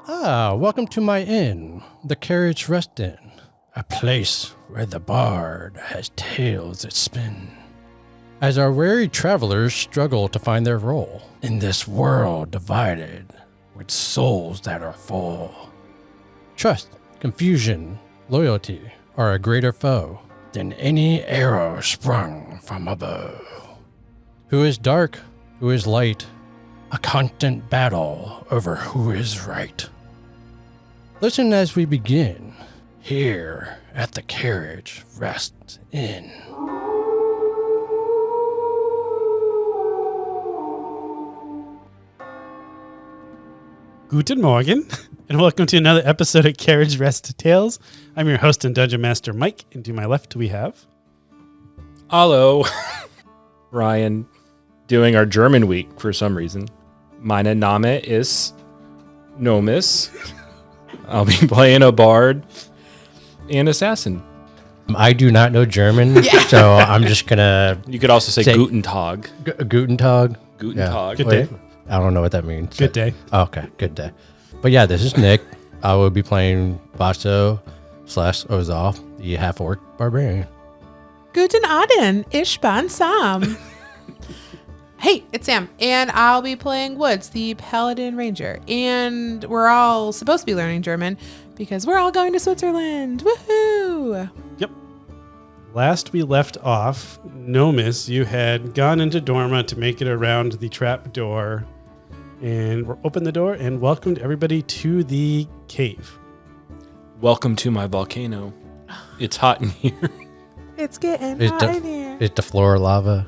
Welcome to my inn, the Carriage Rest Inn, a place where the bard has tales that spin. As our weary travelers struggle to find their role in this world divided with souls that are full. Trust, confusion, loyalty are a greater foe than any arrow sprung from a bow. Who is dark, who is light, a constant battle over who is right. Listen as we begin here at the Carriage Rest Inn. Guten Morgen, and welcome to another episode of Carriage Rest Tales. I'm your host and Dungeon Master, Mike, and to my left we have... Hello, Ryan, doing our German week for some reason. Meine Name is Nomis. I'll be playing a bard and assassin. I do not know German, so I'm just gonna... You could also say Guten Tag. Guten Tag? Guten Yeah. Tag. Good day. I don't know what that means. Good day. Oh, okay, good day. But yeah, this is Nick. I will be playing Basso / Ozal, the half-orc barbarian. Guten Abend, ich bin Sam. Hey, it's Sam, and I'll be playing Woods, the Paladin Ranger. And we're all supposed to be learning German because we're all going to Switzerland. Woohoo! Yep. Last we left off, Nomis, you had gone into Dorma to make it around the trap door, and we're opened the door and welcomed everybody to the cave. Welcome to my volcano. It's hot in here. It's getting Is hot the- in here. Is the floor lava?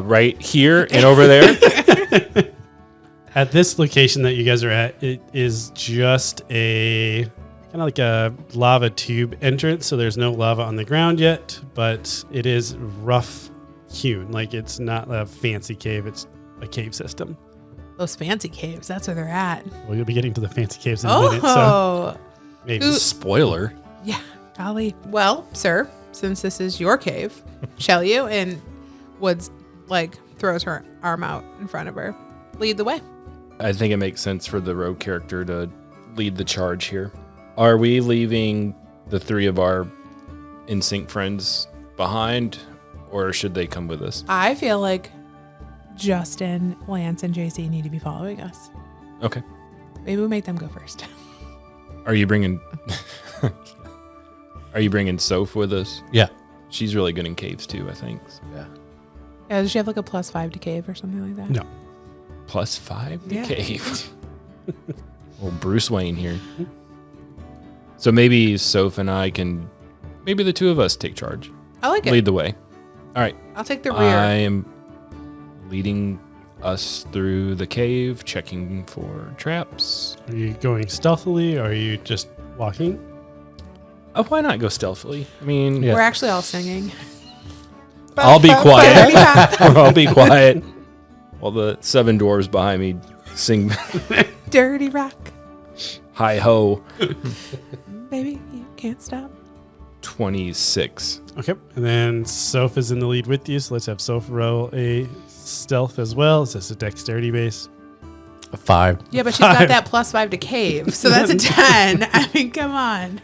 Right here and over there. At this location that you guys are at, it is just a kind of like a lava tube entrance. So there's no lava on the ground yet, but it is rough hewn. Like it's not a fancy cave. It's a cave system. Those fancy caves, that's where they're at. Well, you'll be getting to the fancy caves in a minute. So maybe. Ooh. Spoiler. Yeah, golly. Well, sir, since this is your cave, shall you? And Woods, throws her arm out in front of her. Lead the way. I think it makes sense for the rogue character to lead the charge here. Are we leaving the three of our in-sync friends behind, or should they come with us? I feel like Justin, Lance, and JC need to be following us. Okay. Maybe we'll make them go first. Are you bringing... Are you bringing Soph with us? Yeah. She's really good in caves too, I think. So. Yeah. Yeah, does she have like a +5 to cave or something like that? No. +5 to Yeah. cave. Well, Bruce Wayne here. So maybe Soph and I can, maybe the two of us take charge. I like it. Lead the way. All right. I'll take the rear. I am leading us through the cave, checking for traps. Are you going stealthily or are you just walking? Oh, why not go stealthily? I mean, Yeah. We're actually all singing. I'll be quiet. Dirty I'll be quiet while the 7 dwarves behind me sing Dirty rock. hi ho. Baby, you can't stop. 26. Okay. And then Soph is in the lead with you. So let's have Soph roll a stealth as well. Is this a dexterity base? A 5. Yeah, but she's got that +5 to cave. So that's a 10. I mean, come on.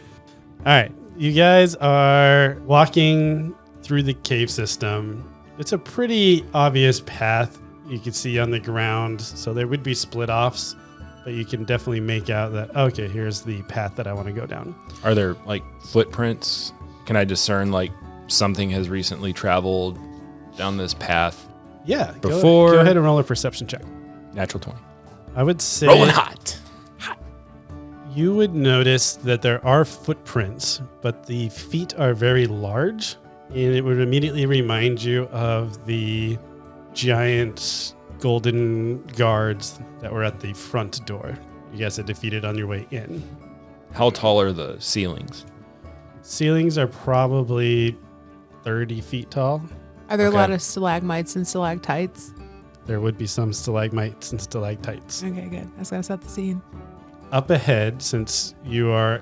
All right. You guys are walking through the cave system. It's a pretty obvious path you can see on the ground. So there would be split offs, but you can definitely make out that, okay, here's the path that I want to go down. Are there like footprints? Can I discern like something has recently traveled down this path? Yeah. Before- Go ahead and roll a perception check. Natural 20. I would say Rolling hot. you would notice that there are footprints, but the feet are very large, and it would immediately remind you of the giant golden guards that were at the front door. You guys had defeated on your way in. How tall are the ceilings? Ceilings are probably 30 feet tall. Are there Okay. a lot of stalagmites and stalactites? There would be some stalagmites and stalactites. Okay, good. I was going to set the scene. Up ahead, since you are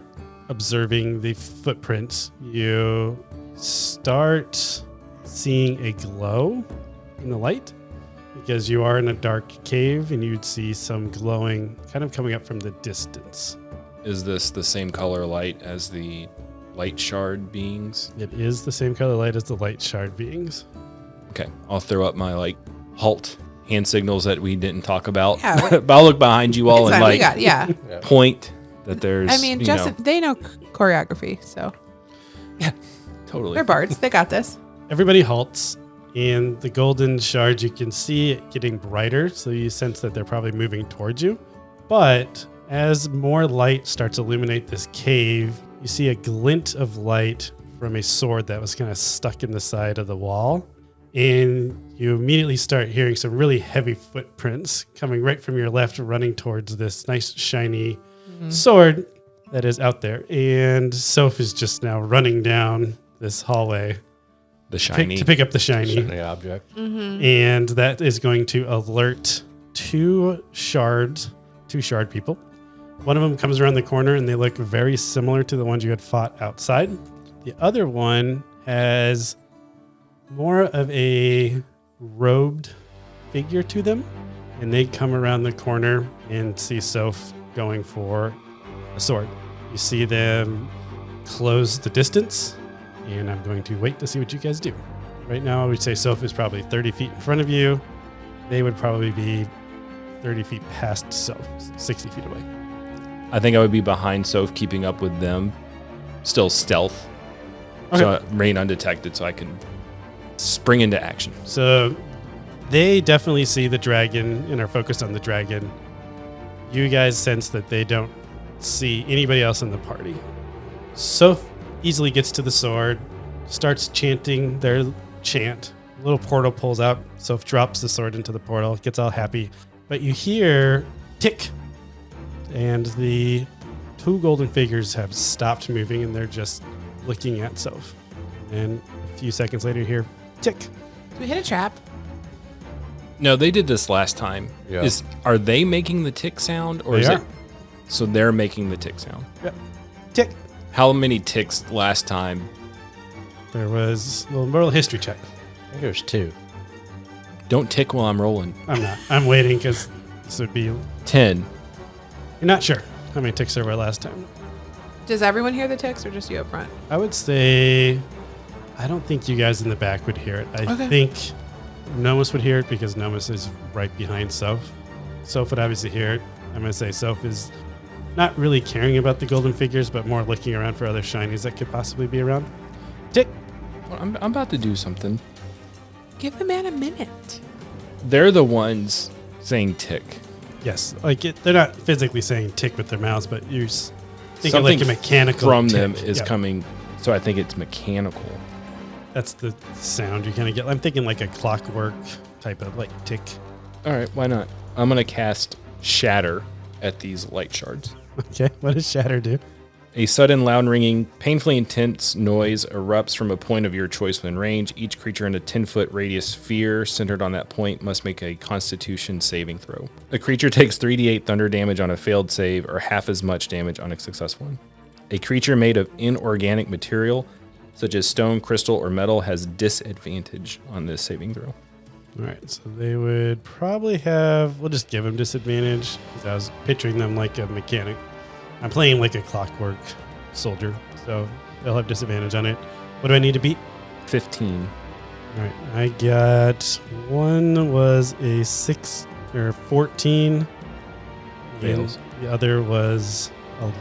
observing the footprints, you start seeing a glow in the light. because you are in a dark cave and you'd see some glowing kind of coming up from the distance. Is this the same color light as the light shard beings? It is the same color light as the light shard beings. Okay, I'll throw up my halt hand signals that we didn't talk about. Yeah. But I'll look behind you all It's and fine, we got, yeah. point that there's. I mean, Justin, they know choreography, so Totally. they're bards. They got this. Everybody halts, and the golden shards, you can see it getting brighter, so you sense that they're probably moving towards you. But as more light starts to illuminate this cave, you see a glint of light from a sword that was kind of stuck in the side of the wall. And you immediately start hearing some really heavy footprints coming right from your left, running towards this nice shiny sword that is out there. And Soph is just now running down this hallway The shiny. to pick up the shiny. Shiny object. And that is going to alert two shard people. One of them comes around the corner and they look very similar to the ones you had fought outside. The other one has more of a robed figure to them, and they come around the corner and see Soph going for a sword. You see them close the distance, and I'm going to wait to see what you guys do. Right now, I would say Soph is probably 30 feet in front of you. They would probably be 30 feet past Soph, 60 feet away. I think I would be behind Soph, keeping up with them. Still stealth. Okay. So I remain undetected so I can spring into action. So they definitely see the dragon and are focused on the dragon. You guys sense that they don't see anybody else in the party. Soph easily gets to the sword, starts chanting their chant. A little portal pulls out. Soph drops the sword into the portal, gets all happy. But you hear tick, and the two golden figures have stopped moving and they're just looking at Soph. And a few seconds later, you hear tick. Do we hit a trap? No, they did this last time. Yeah. Are they making the tick sound, or They is are. it? So they're making the tick sound. Yep. Tick. How many ticks last time? There was a little moral history check. I think there's 2. Don't tick while I'm rolling. I'm not. I'm waiting because this would be. You're 10. not sure how many ticks there were last time. Does everyone hear the ticks or just you up front? I would say. I don't think you guys in the back would hear it. I Okay. think Nomus would hear it because Nomus is right behind Soph. Soph would obviously hear it. I'm going to say Soph is not really caring about the golden figures, but more looking around for other shinies that could possibly be around. Tick. Well, I'm about to do something. Give the man a minute. They're the ones saying tick. Yes. They're not physically saying tick with their mouths, but you're thinking Something like a mechanical from tick. them is Yeah. coming. So I think it's mechanical. That's the sound you kind of get. I'm thinking like a clockwork type of like tick. All right, why not? I'm going to cast Shatter at these light shards. Okay, what does Shatter do? A sudden, loud ringing, painfully intense noise erupts from a point of your choice within range. Each creature in a 10-foot radius sphere centered on that point must make a Constitution saving throw. A creature takes 3d8 thunder damage on a failed save or half as much damage on a successful one. A creature made of inorganic material, such as stone, crystal, or metal, has disadvantage on this saving throw. All right, so they would probably have. We'll just give them disadvantage because I was picturing them like a mechanic. I'm playing like a clockwork soldier, so they'll have disadvantage on it. What do I need to beat? 15. All right, I got one was a 6 or 14. Fails. And the other was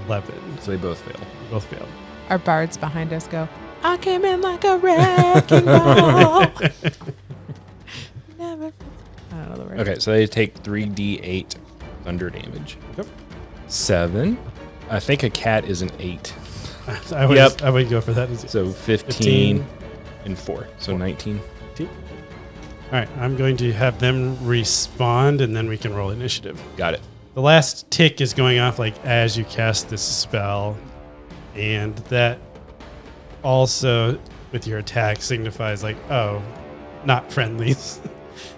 11. So they both fail. Both failed. Our bards behind us go, I came in like a wrecking ball. Never. I don't know the word. Okay, so they take 3d8 thunder damage. Yep. 7. I think a cat is an 8. I would, Yep. I would go for that. So 15 and 4. So 19. All right, I'm going to have them respond, and then we can roll initiative. Got it. The last tick is going off like as you cast this spell, and that also with your attack signifies like, oh, not friendlies.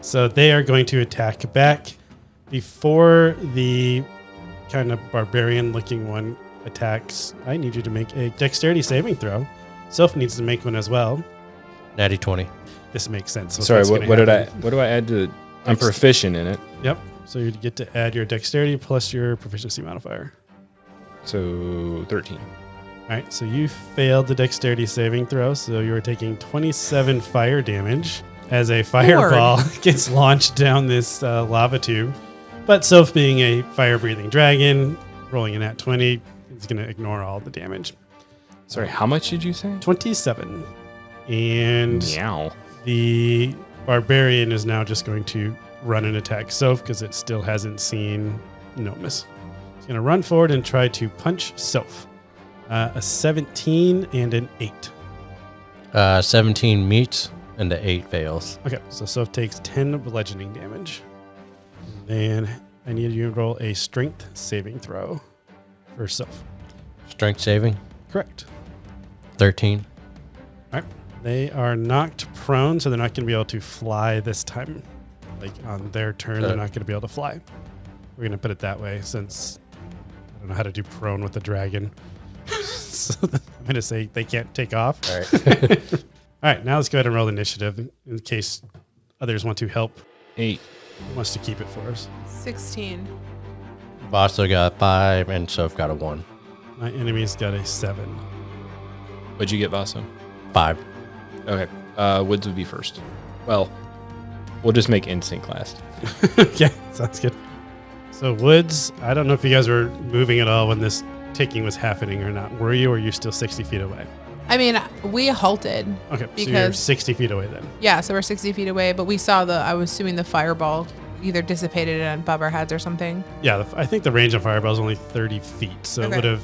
So they are going to attack back. Before the kind of barbarian-looking one attacks, I need you to make a dexterity saving throw. Soph needs to make one as well. Natty 20. This makes sense. So Sorry, what's what gonna did I? happen- What do I add to I'm proficient in it. Yep. So you get to add your dexterity plus your proficiency modifier. So 13. All right. So you failed the dexterity saving throw. So you are taking 27 fire damage as a fireball gets launched down this lava tube. But Soph, being a fire-breathing dragon, rolling in at 20, is going to ignore all the damage. Sorry, how much did you say? 27. And Meow. the barbarian is now just going to run and attack Soph because it still hasn't seen Nomus. It's going to run forward and try to punch Soph. A 17 and an 8. 17 meets and the 8 fails. Okay, so Soph takes 10 bludgeoning damage. And I need you to roll a strength saving throw for Soph. Strength saving, Correct. 13. All right. They are knocked prone, so they're not going to be able to fly this time. Like on their turn, they're not going to be able to fly. We're going to put it that way since I don't know how to do prone with the dragon. So I'm going to say they can't take off. All right. All right, now let's go ahead and roll initiative in case others want to help. 8. Who wants to keep it for us? 16. Vaso got 5 and Soph got a 1. My enemy's got a 7. What'd you get, Vaso? 5. Okay. Woods would be first. Well, we'll just make instinct last. Okay, sounds good. So Woods, I don't know if you guys were moving at all when this ticking was happening or not. Were you, or are you still 60 feet away? I mean, we halted. Okay, so you're Because- 60 feet away then. Yeah, so we're 60 feet away, but we saw I was assuming the fireball either dissipated it above our heads or something. Yeah, I think the range of fireball is only 30 feet, so it Okay. would have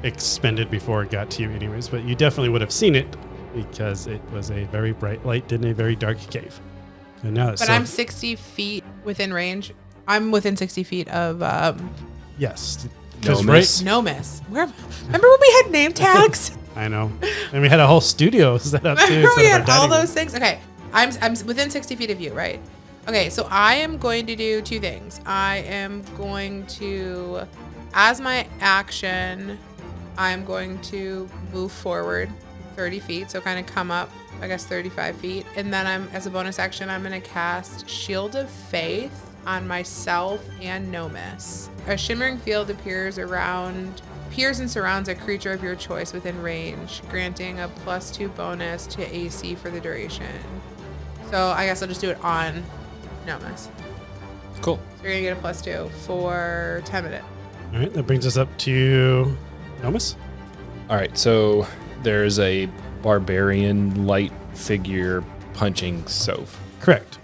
expended before it got to you anyways, but you definitely would have seen it because it was a very bright light in a very dark cave. And now it's But I'm 60 feet within range. I'm within 60 feet of yes. No 'Cause miss. Nomus. Remember when we had name tags? I know. And we had a whole studio set up too. Remember instead we of our had all dining room. those things? Okay, I'm within 60 feet of you, right? Okay, so I am going to do 2 things. I am going to, as my action, I'm going to move forward 30 feet, so kind of come up, I guess 35 feet. And then as a bonus action, I'm going to cast Shield of Faith on myself and Nomus. A shimmering field appears and surrounds a creature of your choice within range, granting a +2 bonus to AC for the duration. So I guess I'll just do it on Nomus. Cool. So you're going to get a +2 for 10 minutes. All right, that brings us up to Nomus. All right, so there's a barbarian light figure punching Soph. Correct.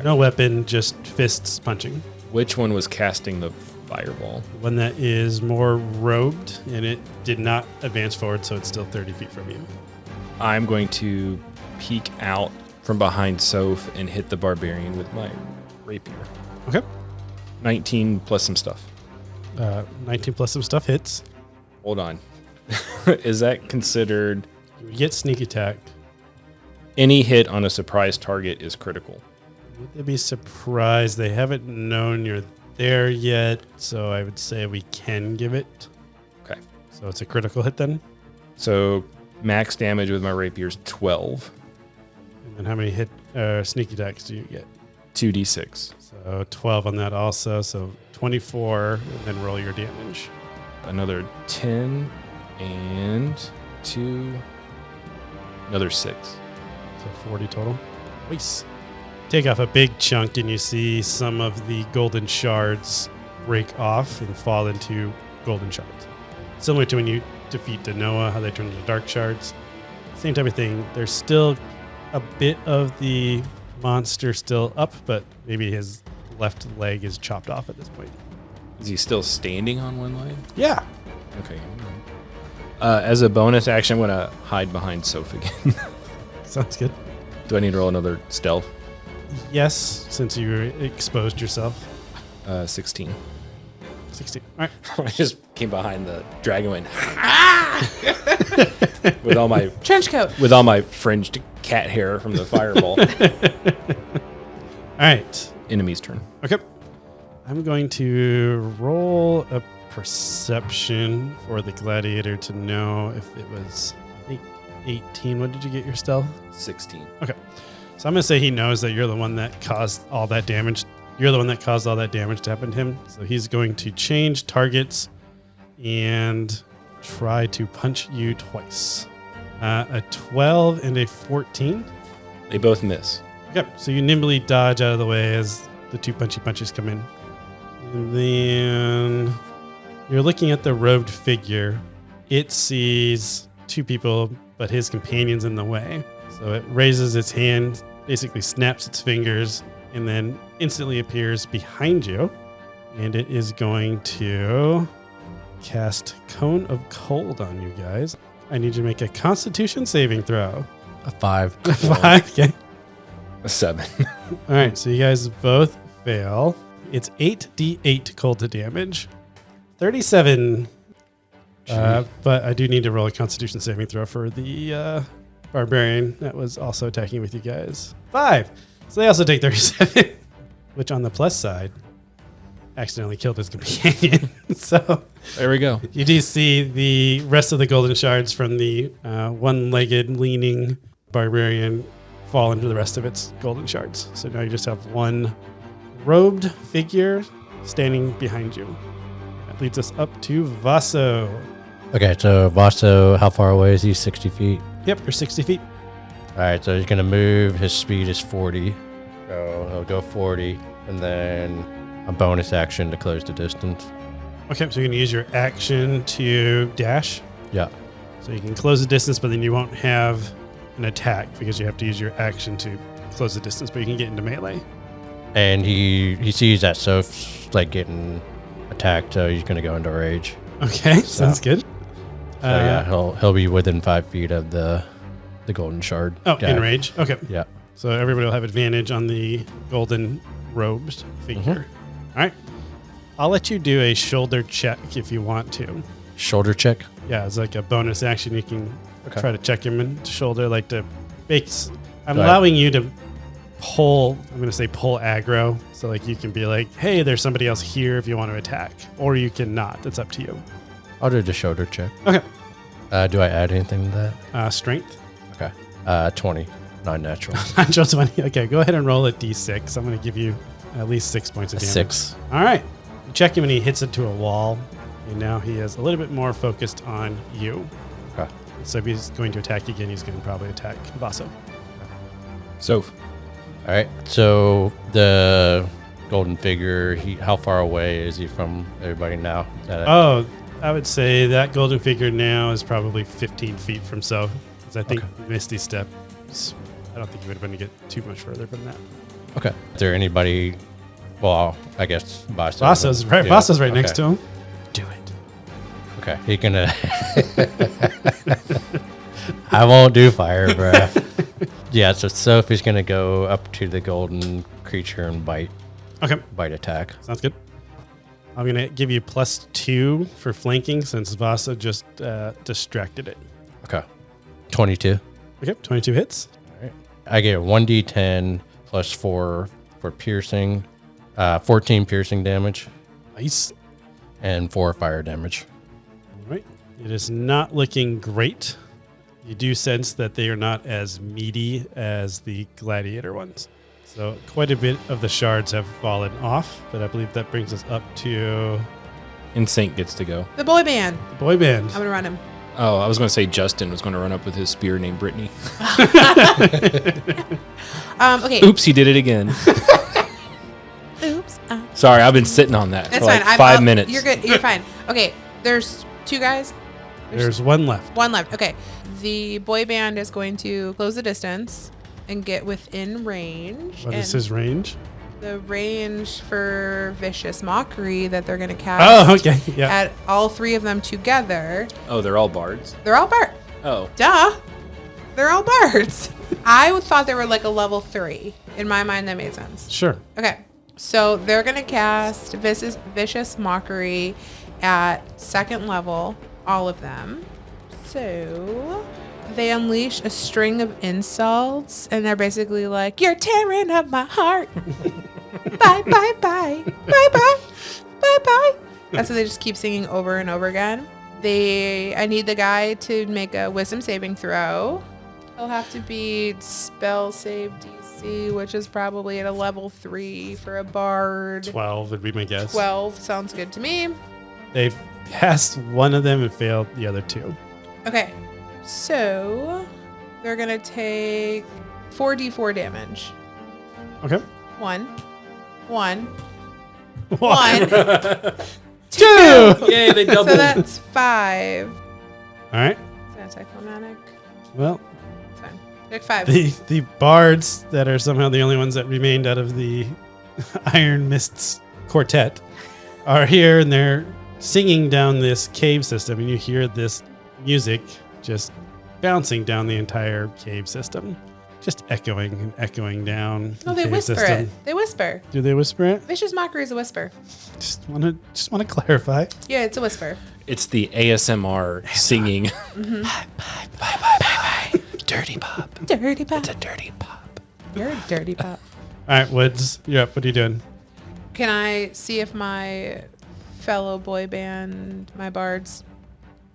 No weapon, just fists punching. Which one was casting the fireball? One that is more robed, and it did not advance forward, so it's still 30 feet from you. I'm going to peek out from behind Soph and hit the barbarian with my rapier. Okay. 19 plus some stuff. 19 plus some stuff hits. Hold on. Is that considered You get sneak attack. any hit on a surprise target is critical? Would they be surprised? They haven't known you're there yet, so I would say we can give it. Okay. So it's a critical hit then. So max damage with my rapier is 12. And then how many sneak attacks do you get? 2d6. So 12 on that also. So 24, and then roll your damage. Another 10 and 2. Another 6. So 40 total. Nice. Take off a big chunk, and you see some of the golden shards break off and fall into golden shards. Similar to when you defeat Danoa, how they turn into dark shards. Same type of thing. There's still a bit of the monster still up, but maybe his left leg is chopped off at this point. Is he still standing on one leg? Yeah. Okay. As a bonus action, I'm going to hide behind Soph again. Sounds good. Do I need to roll another stealth? Yes, since you exposed yourself. 16. 16. All right. I just came behind the dragon and went Trench coat. with all my fringed cat hair from the fireball. All right. Enemy's turn. Okay. I'm going to roll a perception for the gladiator to know if it was 18. What did you get your stealth? 16. So So I'm going to say he knows that you're the one that caused all that damage. You're the one that caused all that damage to happen to him. So he's going to change targets and try to punch you twice. A 12 and a 14. They both miss. Yep. So you nimbly dodge out of the way as the two punchy punches come in. And then you're looking at the robed figure. It sees two people, but his companion's in the way. So it raises its hand, basically snaps its fingers, and then instantly appears behind you. And it is going to cast Cone of Cold on you guys. I need you to make a Constitution saving throw. A 5. 5, okay. A 7. All right, so you guys both fail. It's 8d8 cold to damage. 37. But I do need to roll a Constitution saving throw for the barbarian that was also attacking with you guys. 5. So they also take 37, which on the plus side, accidentally killed his companion. So There we go. you do see the rest of the golden shards from the one-legged leaning barbarian fall into the rest of its golden shards. So now you just have one robed figure standing behind you. That leads us up to Vaso. Okay, so Vaso, how far away is he? 60 feet? Yep, you're 60 feet. All right, so he's going to move. His speed is 40. So he'll go 40, and then a bonus action to close the distance. Okay, so you're going to use your action to dash. Yeah. So you can close the distance, but then you won't have an attack because you have to use your action to close the distance, but you can get into melee. And he sees that Soph's like getting attacked, so he's going to go into rage. Okay, sounds good. So yeah, he'll be within 5 feet of the golden shard. Oh, guy. in rage? Okay. Yeah. So everybody will have advantage on the golden robed figure. All right. I'll let you do a shoulder check if you want to. Shoulder check. Yeah, it's like a bonus action. You can Okay. try to check him in shoulder, like to base. I'm Right. allowing you to pull, I'm going to say pull aggro. So like you can be like, hey, there's somebody else here if you want to attack. Or you can not. It's up to you. I'll do the shoulder check. Okay. Do I add anything to that? Strength. Okay. 20. Non-natural. Natural 20. Okay, go ahead and roll a d6. I'm going to give you at least 6 points of damage. 6. All right. You check him and he hits it to a wall. And now he is a little bit more focused on you. Okay. So if he's going to attack again, he's going to probably attack Vaso. Soph. All right. So the golden figure, how far away is he from everybody now? Oh, I would say that golden figure now is probably 15 feet from So. Because I think Misty Step, I don't think you would have been to get too much further from that. Okay. Is there anybody? Well, I guess Vaso. Vaso's right, Yeah. Vaso's right Okay. next to him. Do it. Okay. He can. I won't do fire breath. Yeah. So Sophie's gonna go up to the golden creature and bite Okay, attack. sounds good. I'm going to give you +2 for flanking since Vaso just distracted it. Okay. 22. Okay, 22 hits. I get 1d10 plus 4 for piercing, 14 piercing damage, Nice. and 4 fire damage. All right. It is not looking great. You do sense that they are not as meaty as the gladiator ones. So quite a bit of the shards have fallen off, but I believe that brings us up to Insync gets to go. The boy band. the boy band. I'm gonna run him. Oh, I was going to say Justin was going to run up with his spear named Brittany. Okay. Oops, he did it again. Oops. Sorry, I've been sitting on that That's for like fine. 5 minutes. You're good. You're fine. Okay. There's 2 guys. There's one left. 1 left. Okay. The boy band is going to close the distance and get within range. What and is his range? the range for Vicious Mockery that they're going to cast Oh, okay. Yeah. at all 3 of them together. Oh, they're all bards? They're all bards. Oh. Duh. They're all bards. I thought they were like a level 3. In my mind, that made sense. Sure. Okay. So they're going to cast Vicious Mockery at 2nd level, all of them. So they unleash a string of insults, and they're basically like, "You're tearing up my heart. Bye, bye, bye. Bye, bye. Bye, bye." That's what they just keep singing over and over again. I need the guy to make a wisdom saving throw. He'll have to be spell save DC. See, which is probably at a level 3 for a bard. 12 would be my guess. 12 sounds good to me. They've passed one of them and failed the other two. Okay, so they're gonna take 4d4 damage. Okay. 1, 1, One. 2. Yay, they So doubled. that's 5. All right. Is that anticlimactic? Well, It's fine. Take 5. the bards that are somehow the only ones that remained out of the Iron Mists quartet are here, and they're singing down this cave system, and you hear this music just bouncing down the entire cave system, just echoing and echoing down. No, the they cave whisper system. it. They whisper. Do they whisper it? Vicious mockery is a whisper. Just want to clarify. Yeah, it's a whisper. It's the ASMR singing. Dirty pop. Dirty pop. It's a dirty pop. You're a dirty pop. All right, Woods, you're up. What are you doing? Can I see if my fellow boy band, my bards,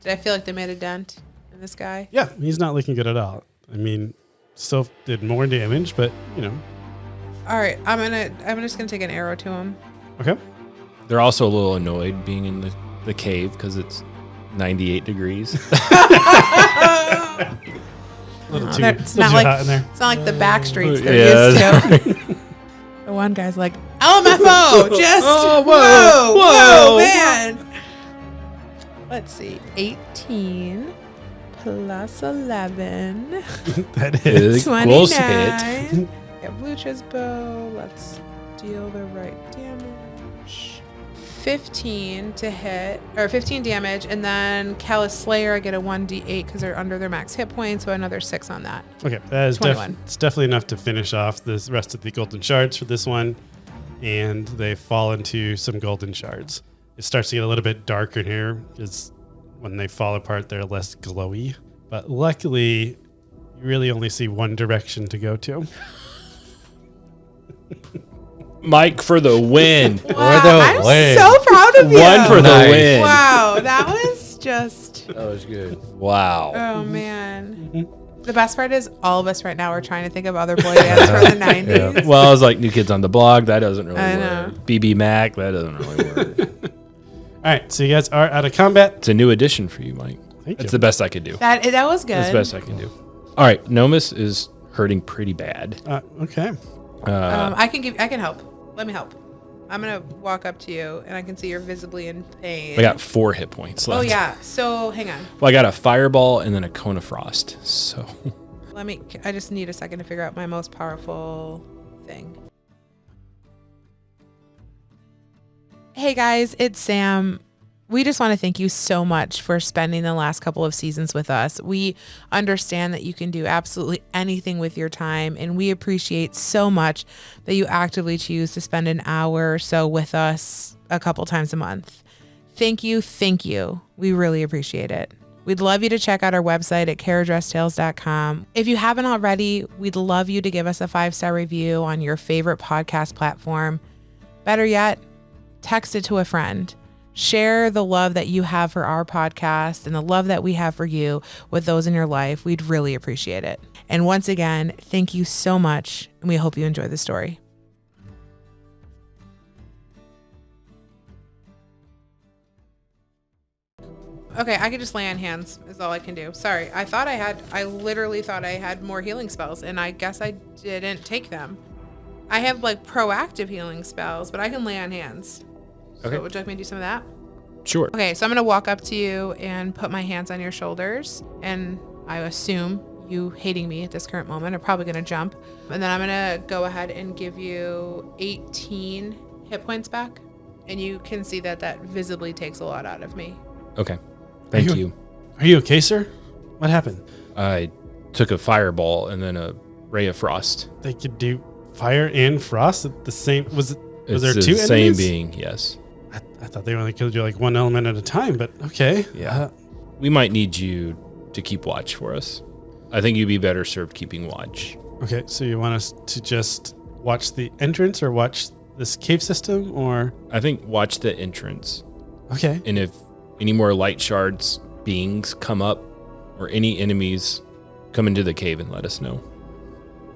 I feel like they made a dent in this guy? Yeah, he's not looking good at all. I mean, still did more damage, but you know. All right, I'm just gonna take an arrow to him. Okay. They're also a little annoyed being in the cave because it's 98 degrees. It's not like hot in there. it's not like the back streets they're Yeah. used to. The one guy's like, LMFO, just Oh, whoa, whoa, whoa. man. Let's see, 18 plus 11, That is. Close 29. hit. Get Lucha's bow. Let's deal the right damage. 15 to hit, or 15 damage, and then Callous Slayer, I get a 1d8 because they're under their max hit points, so another 6 on that. Okay, that is 21. it's definitely enough to finish off the rest of the golden shards for this one, and they fall into some golden shards. It starts to get a little bit darker here because when they fall apart, they're less glowy. But luckily, you really only see one direction to go to. Mike for the win. Wow, the I'm win. so proud of you. One for the Nice. win. Wow, that was just, That was good. Wow. oh man. The best part is all of us right now are trying to think of other boy bands from the 90s. Well, I was like New Kids on the Block. That doesn't really I work. know. BB Mac. That doesn't really work. All right, so you guys are out of combat. It's a new addition for you, Mike. Thank That's you. the best I could do. That was good. That's the best I can do. All right, Nomus is hurting pretty bad. Okay. I can help. Let me help. I'm gonna walk up to you, and I can see you're visibly in pain. I got 4 hit points left. Oh yeah. So hang on. Well, I got a fireball and then a cone of frost. So I just need a second to figure out my most powerful thing. Hey guys, it's Sam. We just want to thank you so much for spending the last couple of seasons with us. We understand that you can do absolutely anything with your time, and we appreciate so much that you actively choose to spend an hour or so with us a couple times a month. Thank you. Thank you. We really appreciate it. We'd love you to check out our website at carriageresttales.com. If you haven't already, we'd love you to give us a 5-star review on your favorite podcast platform. Better yet, text it to a friend. Share the love that you have for our podcast and the love that we have for you with those in your life. We'd really appreciate it. And once again, thank you so much, and we hope you enjoy the story. Okay, I can just lay on hands is all I can do. Sorry, I literally thought I had more healing spells, and I guess I didn't take them. I have like proactive healing spells, but I can lay on hands. Okay. So would you like me to do some of that? sure. Okay, so I'm gonna walk up to you and put my hands on your shoulders, and I assume you hating me at this current moment are probably gonna jump, and then I'm gonna go ahead and give you 18 hit points back, and you can see that visibly takes a lot out of me. Okay. Thank you. Are you okay, sir? What happened? I took a fireball and then a ray of frost. They could do fire and frost at the same. Was It's there the two same enemies? being, yes. I thought they only could do like one element at a time, but okay. Yeah. We might need you to keep watch for us. I think you'd be better served keeping watch. Okay, so you want us to just watch the entrance or watch this cave system, or I think watch the entrance. okay? And if any more light shards beings come up or any enemies come into the cave and let us know.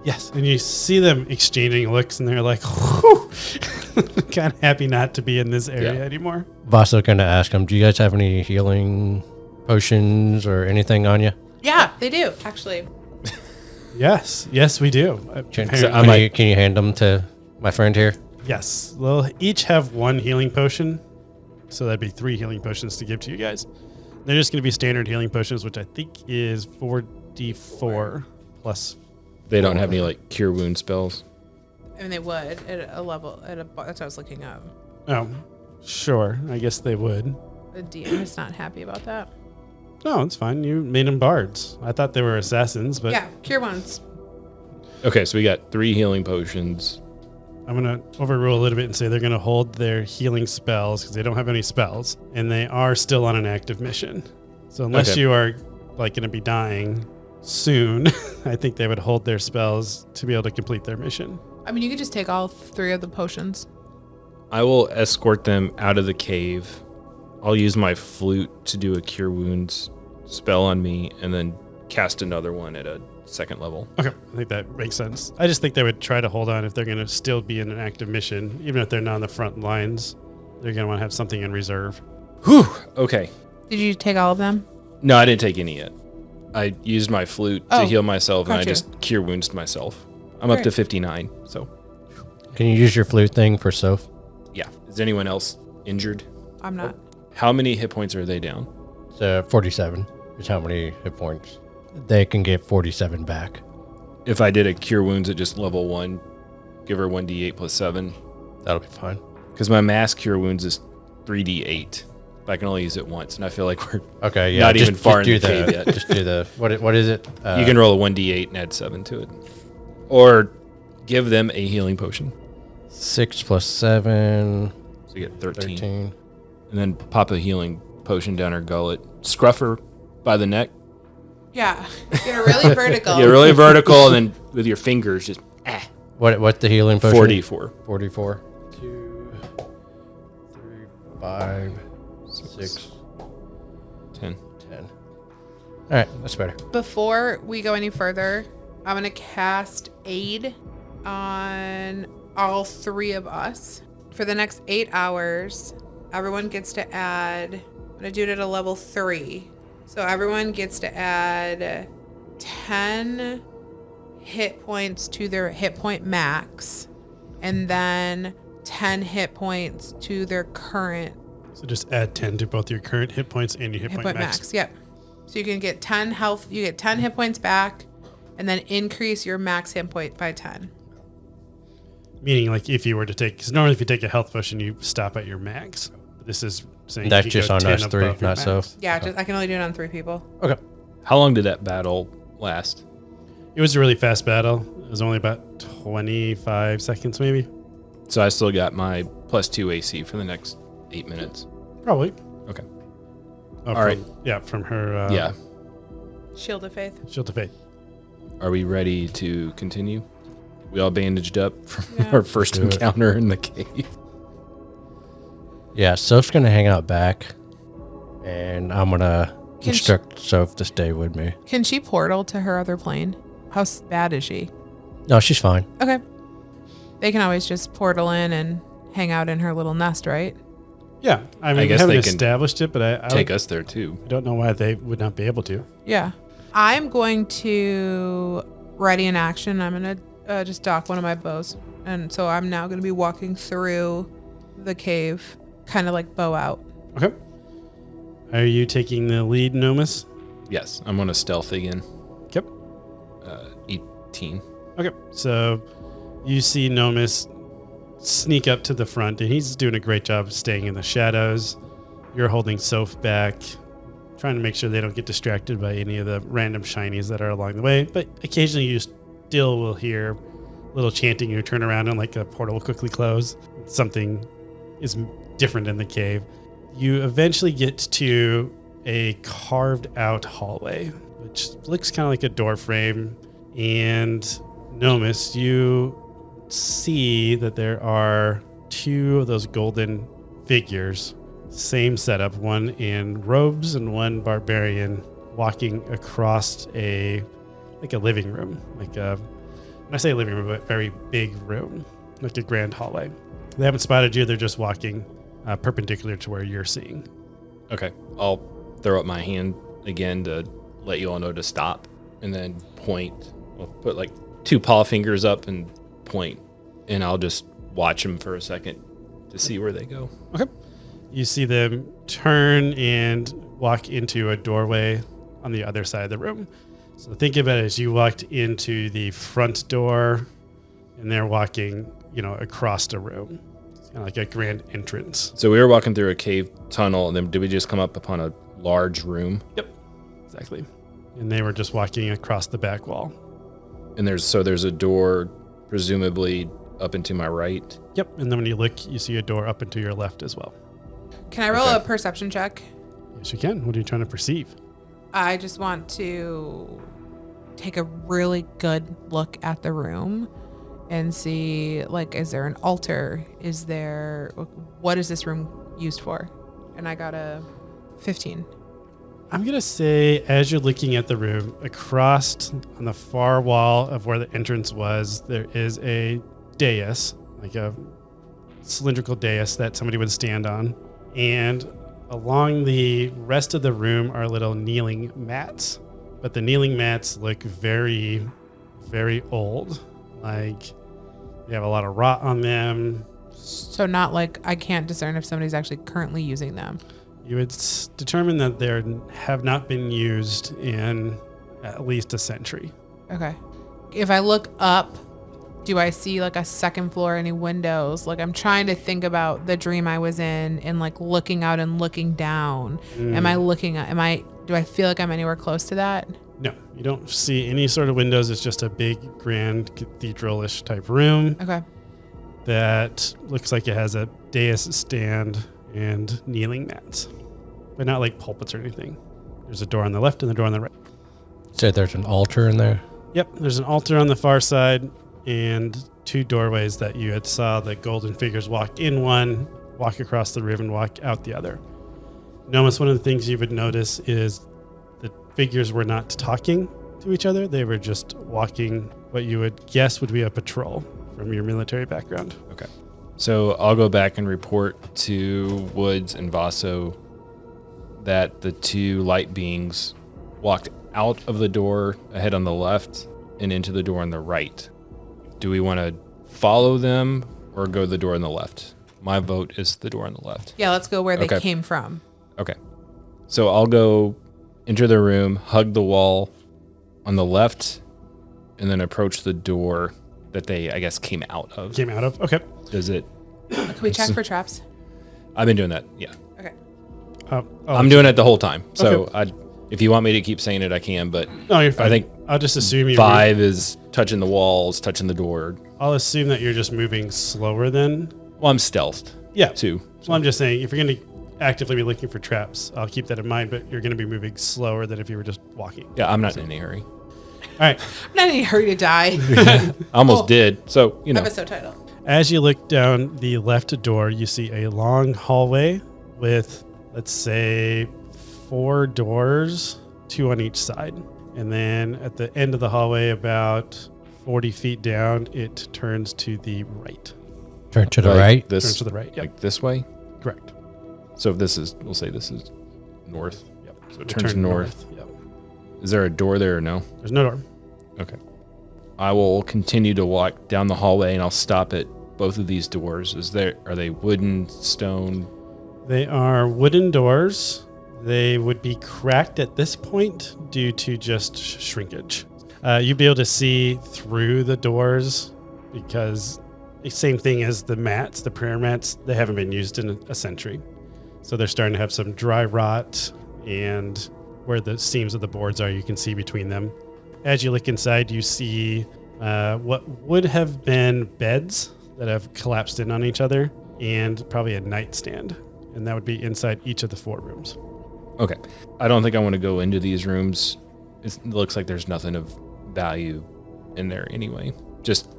Yes, and you see them exchanging looks, and they're like, whew, kind of happy not to be in this area anymore. Vaso going to ask him, do you guys have any healing potions or anything on you? Yeah, they do, actually. Yes, we do. Can Apparently- can you hand them to my friend here? Yes, they'll each have one healing potion, so that'd be 3 healing potions to give to you guys. They're just going to be standard healing potions, which I think is 4d4 plus. They don't have any like cure wound spells. I mean, they would at a level, that's what I was looking up. Oh, sure. I guess they would. The DM is not happy about that. No, it's fine. You made them bards. I thought they were assassins, but Yeah, cure wounds. Okay, so we got 3 healing potions. I'm going to overrule a little bit and say they're going to hold their healing spells because they don't have any spells, and they are still on an active mission. So unless Okay. you are like going to be dying soon, I think they would hold their spells to be able to complete their mission. I mean, you could just take all 3 of the potions. I will escort them out of the cave. I'll use my flute to do a cure wounds spell on me and then cast another one at a 2nd level. Okay, I think that makes sense. I just think they would try to hold on if they're going to still be in an active mission, even if they're not on the front lines. They're going to want to have something in reserve. Whew. Okay. Did you take all of them? No, I didn't take any yet. I used my flute to Oh, heal myself and I gotcha. just cure wounds myself. I'm up to Great. 59, so Can you use your flute thing for Soph? yeah. Is anyone else injured? I'm not. How many hit points are they down? So 47 is how many hit points. They can get 47 back. If I did a cure wounds at just level 1, give her 1d8 plus 7. That'll be fine. Because my mass cure wounds is 3d8. But I can only use it once, and I feel like we're Okay, yeah. Not even far in do the cave yet. Just do the what is it? you can roll a 1d8 and add 7 to it. Or give them a healing potion. 6 plus 7, So you get 13. 13. And then pop a healing potion down her gullet. Scruff her by the neck. Yeah, get a really vertical. Get really vertical, and then with your fingers, just What's the healing potion? 4d4. 44. 2, 3, 5, 6, 10. 10. All right, that's better. Before we go any further, I'm going to cast Aid on all 3 of us. For the next 8 hours, everyone gets to add, I'm going to do it at a level 3. So everyone gets to add 10 hit points to their hit point max, and then 10 hit points to their current So just add 10 to both your current hit points and your hit point max. Yep. So you can get 10 health, you get 10 hit points back, and then increase your max hit point by 10. Meaning, like, if you were to take, because normally if you take a health potion, you stop at your max. But this is saying That's you can just go on 10 us 3, above your not so. max. Yeah, just, I can only do it on 3 people. Okay. How long did that battle last? It was a really fast battle. It was only about 25 seconds, maybe. So I still got my plus 2 AC for the next 8 minutes. Probably. Okay. Oh, All right. Yeah, from her Yeah. Shield of Faith. Shield of Faith. Are we ready to continue? We all bandaged up from Yeah. our first Do it. encounter in the cave. Yeah, Soph's going to hang out back, and I'm going to Can instruct Soph to stay with me. Can she portal to her other plane? How bad is she? No, she's fine. Okay. They can always just portal in and hang out in her little nest, right? Yeah. I mean, we guess haven't they can established it, but I Take us there too. don't know why they would not be able to. Yeah. I'm going to ready an action. I'm going to just dock one of my bows. And so I'm now going to be walking through the cave, kind of like bow out. Okay. Are you taking the lead, Nomus? Yes, I'm on a stealth again. Yep. 18. Okay. So you see Nomus sneak up to the front, and he's doing a great job of staying in the shadows. You're holding Soph back, trying to make sure they don't get distracted by any of the random shinies that are along the way. But occasionally you still will hear little chanting. You turn around and like a portal will quickly close. Something is different in the cave. You eventually get to a carved out hallway, which looks kind of like a door frame. And Nomus, you see that there are 2 of those golden figures, same setup, one in robes and one barbarian, walking across a living room, like a when I say living room, but very big room, like a grand hallway. They haven't spotted you. They're just walking perpendicular to where you're seeing. Okay. I'll throw up my hand again to let you all know to stop, and then point. I'll put like 2 paw fingers up and point, and I'll just watch them for a second to see where they go. Okay. You see them turn and walk into a doorway on the other side of the room. So think of it as you walked into the front door, and they're walking, across the room. It's kind of like a grand entrance. So we were walking through a cave tunnel, and then did we just come up upon a large room? Yep, exactly. And they were just walking across the back wall. And there's a door, presumably up and to my right. Yep, and then when you look, you see a door up and to your left as well. Can I roll a perception check? Yes, you can. What are you trying to perceive? I just want to take a really good look at the room and see, like, is there an altar? What is this room used for? And I got a 15. I'm going to say, as you're looking at the room, across on the far wall of where the entrance was, there is a dais, like a cylindrical dais that somebody would stand on. And along the rest of the room are little kneeling mats. But the kneeling mats look very, very old. Like they have a lot of rot on them. So not like I can't discern if somebody's actually currently using them. You would determine that they have not been used in at least a century. Okay. If I look up, do I see like a second floor, any windows? Like I'm trying to think about the dream I was in and like looking out and looking down. Do I feel like I'm anywhere close to that? No, you don't see any sort of windows. It's just a big, grand, cathedral-ish type room. Okay. That looks like it has a dais stand and kneeling mats, but not like pulpits or anything. There's a door on the left and a door on the right. Said there's an altar in there. Yep, there's an altar on the far side and 2 doorways that you had saw the golden figures walk in one, walk across the room, and walk out the other. Notice one of the things you would notice is the figures were not talking to each other. They were just walking what you would guess would be a patrol from your military background. Okay. So I'll go back and report to Woods and Vaso that the 2 light beings walked out of the door ahead on the left and into the door on the right. Do we want to follow them or go the door on the left? My vote is the door on the left. Yeah, let's go where they came from. Okay. So I'll go enter the room, hug the wall on the left, and then approach the door that they, I guess, came out of. Okay. Does it? Can we check for traps? I've been doing that, yeah. Okay. I'm doing it the whole time. So Okay. if you want me to keep saying it, I can, but No, you're fine. I think I'll just assume you 5 is touching the walls, touching the door. I'll assume that you're just moving slower then. Well, I'm stealthed, Yeah. too. Well, I'm just saying, if you're going to actively be looking for traps, I'll keep that in mind, but you're going to be moving slower than if you were just walking. Yeah, I'm not in any hurry. All right. I'm not in any hurry to die. I almost did, so, Episode title. As you look down the left door, you see a long hallway with, let's say, 4 doors, 2 on each side. And then at the end of the hallway, about 40 feet down, it turns to the right. Turn to the Like right. This, Turns to the right. Yep. Like this way? Correct. So if this is, we'll say this is north. Yep. So it turns north. Yep. Is there a door there or no? There's no door. Okay. I will continue to walk down the hallway and I'll stop at both of these doors. Are they wooden, stone? They are wooden doors. They would be cracked at this point due to just shrinkage. You'd be able to see through the doors because the same thing as the mats, the prayer mats, they haven't been used in a century. So they're starting to have some dry rot, and where the seams of the boards are, you can see between them. As you look inside, you see what would have been beds that have collapsed in on each other and probably a nightstand. And that would be inside each of the 4 rooms. Okay. I don't think I want to go into these rooms. It looks like there's nothing of value in there anyway. Just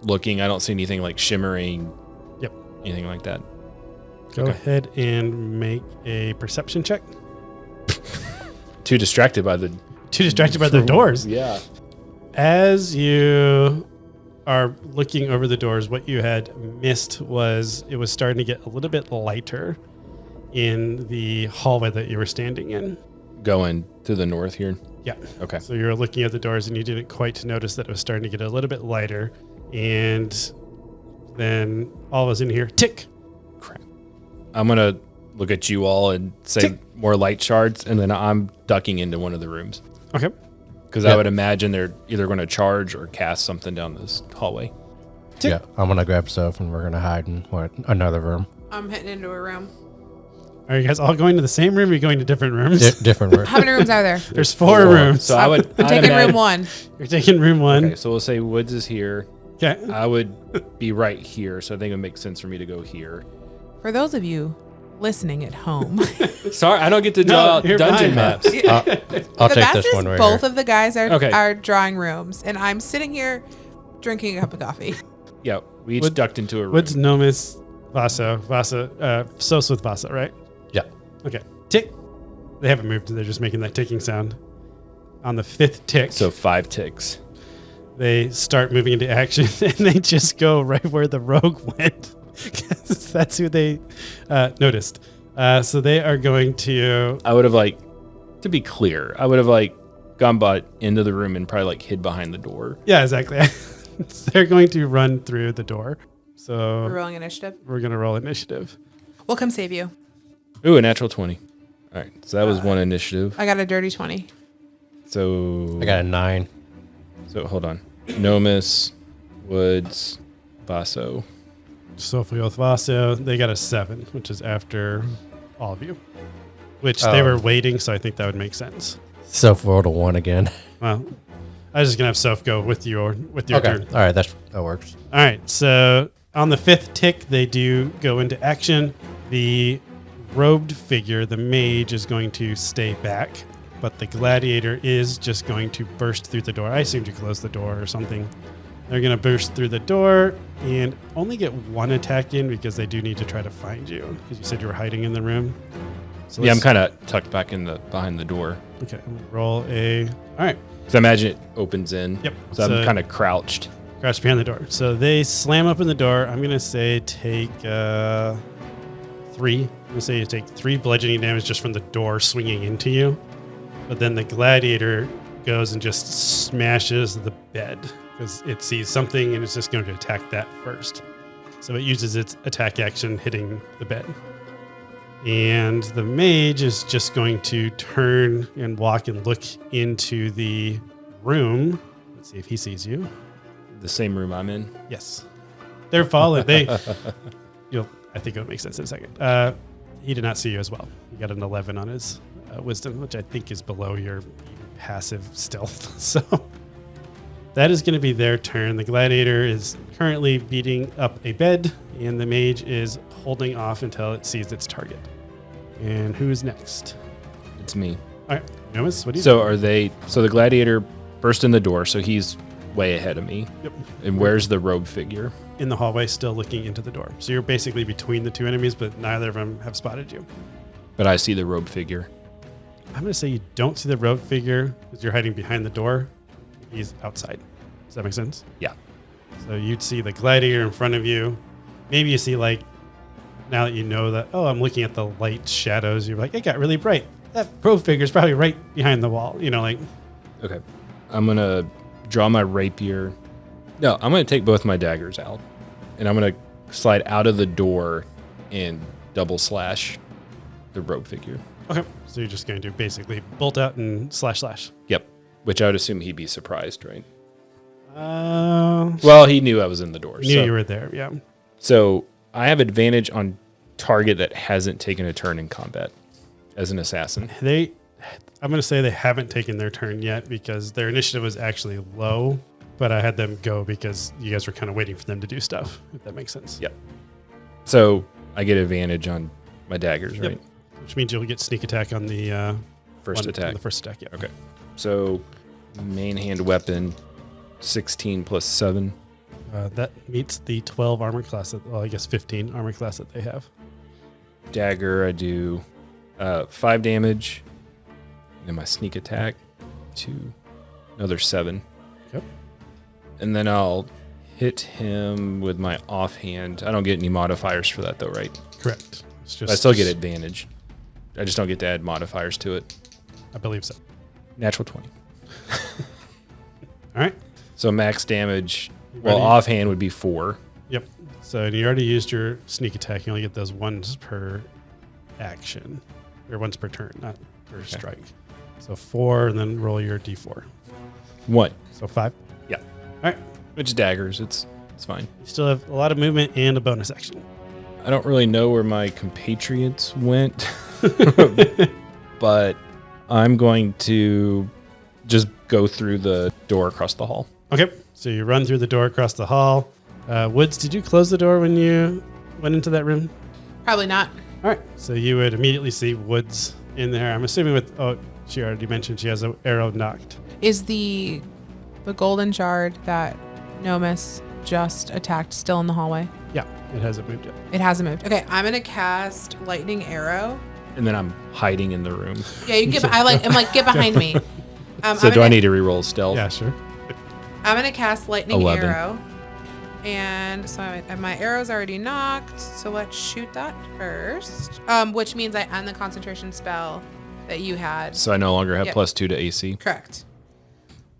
looking, I don't see anything like shimmering. Yep. Anything like that. Go ahead and make a perception check. Too distracted by the Too distracted by the doors. Yeah. As you are looking over the doors, what you had missed was it was starting to get a little bit lighter in the hallway that you were standing in. Going to the north here. Yeah. Okay. So you're looking at the doors and you didn't quite notice that it was starting to get a little bit lighter. And then all of us in here, tick. Crap. I'm going to look at you all and say Tick. more light shards, and then I'm ducking into one of the rooms. Okay. Because I would imagine they're either going to charge or cast something down this hallway. Tick. Yeah, I'm gonna grab stuff and we're gonna hide in another room. I'm heading into a room. Are you guys all going to the same room or are you going to different rooms? Different room. How many rooms are there? There's 4 rooms. So I would. I'm I'd taking imagine- room 1. You're taking room 1. Okay, so we'll say Woods is here. Okay. I would be right here, so I think it makes sense for me to go here. For those of you listening at home, Sorry, I don't get to draw you're dungeon fine. maps. I'll the take best this is one right both here. of the guys Okay. are drawing rooms, and I'm sitting here drinking a cup of coffee. Yeah, we each Wood- ducked into a room. What's Nomis, Sos with Vasa, right? Yeah. Okay. Tick. They haven't moved. They're just making that ticking sound. On the 5th tick, So 5 ticks. they start moving into action, and they just go right where the rogue went. 'Cause that's who they noticed. So they are going to... I would have to be clear, I would have gone into the room and probably hid behind the door. Yeah, exactly. They're going to run through the door. So We're rolling initiative. we're going to roll initiative. We'll come save you. Ooh, a natural 20. All right, so that was one initiative. I got a dirty 20. So I got a 9. So hold on. Nomis, Woods, Vaso. So if we go with Vaso, they got a 7, which is after all of you. Which they were waiting, so I think that would make sense. Self rolled a 1 again. Well, I was just gonna have Soph go with your turn. All right, that works. All right, so on the 5th tick, they do go into action. The robed figure, the mage, is going to stay back, but the gladiator is just going to burst through the door. I assumed you closed the door or something. They're going to burst through the door and only get 1 attack in because they do need to try to find you because you said you were hiding in the room. So Yeah, I'm let's- kind of tucked back behind the door. Okay, I'm gonna roll a... All right, Because I imagine it opens in. Yep. So I'm So- kind of crouched. crouch behind the door. So they slam open the door. I'm going to say take 3. I'm going to say you take 3 bludgeoning damage just from the door swinging into you. But then the gladiator goes and just smashes the bed because it sees something and it's just going to attack that first. So it uses its attack action hitting the bed. And the mage is just going to turn and walk and look into the room. Let's see if he sees you. The same room I'm in. Yes. They're following. I think it'll make sense in a second. He did not see you as well. He got an 11 on his wisdom, which I think is below your passive stealth. So that is going to be their turn. The gladiator is currently beating up a bed, and the mage is holding off until it sees its target. And who's next? It's me. All right, Nomis, what do you So the gladiator burst in the door, so he's way ahead of me. Yep. And where's the robe figure? in the hallway, still looking into the door. So you're basically between the 2 enemies, but neither of them have spotted you. But I see the robe figure. I'm going to say you don't see the robe figure because you're hiding behind the door. He's outside. Does that make sense? Yeah. So you'd see the gladiator in front of you. Maybe you see, like, now that you know that, oh, I'm looking at the light shadows, you're like, it got really bright. That robe figure is probably right behind the wall. You know, like, Okay. I'm going to draw my rapier. No, I'm going to take both my daggers out. And I'm going to slide out of the door and double slash the robe figure. okay. So you're just going to basically bolt out and slash. Yep. Which I would assume he'd be surprised, right? Knew Well, he knew I was in the door. you were there. Yeah. So I have advantage on target that hasn't taken a turn in combat as an assassin. I'm going to say they haven't taken their turn yet because their initiative was actually low, but I had them go because you guys were kind of waiting for them to do stuff, if that makes sense. Yep. So I get advantage on my daggers, right? Yep. Which means you'll get sneak attack on the First on attack. the first attack, yeah. Okay. So main hand weapon, 16 plus 7. That meets the 12 armor class, well, I guess 15 armor class that they have. Dagger, I do 5 damage. And then my sneak attack, 2. Another 7. Yep. And then I'll hit him with my offhand. I don't get any modifiers for that, though, right? Correct. It's just I still get advantage. I just don't get to add modifiers to it. I believe so. Natural 20. All right. So max damage, Ready? offhand would be 4. Yep. So you already used your sneak attack. You only get those once per action, or once per turn, not per strike. So 4, and then roll your d4. 1. So 5. Yeah. All right. Which daggers, it's fine. You still have a lot of movement and a bonus action. I don't really know where my compatriots went, but I'm going to just go through the door across the hall. Okay. So you run through the door across the hall. Woods, did you close the door when you went into that room? Probably not. All right. So you would immediately see Woods in there. I'm assuming she already mentioned she has an arrow knocked. Is the golden shard that Nomus just attacked still in the hallway? Yeah, it hasn't moved yet. It hasn't moved. Okay, I'm gonna cast lightning arrow. And then I'm hiding in the room. Yeah, you get. I'm like get behind me. So do I need to reroll stealth? Yeah, sure. I'm gonna cast lightning 11. arrow, and so my arrow's already knocked. So let's shoot that first. Which means I end the concentration spell that you had. So I no longer have Yep. +2 to AC. Correct.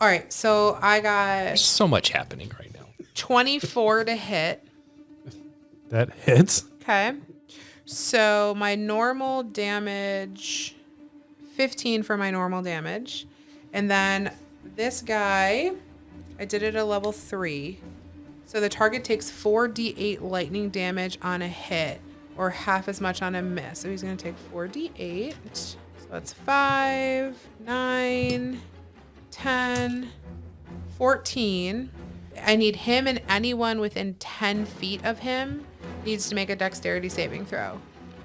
All right, so I got There's so much happening right now. 24 to hit. That hits. Okay. So my normal damage, 15 for my normal damage. And then this guy, I did it at level 3. So the target takes 4d8 lightning damage on a hit, or half as much on a miss. So he's going to take 4d8. So that's 5, 9, 10, 14. I need him and anyone within 10 feet of him needs to make a dexterity saving throw.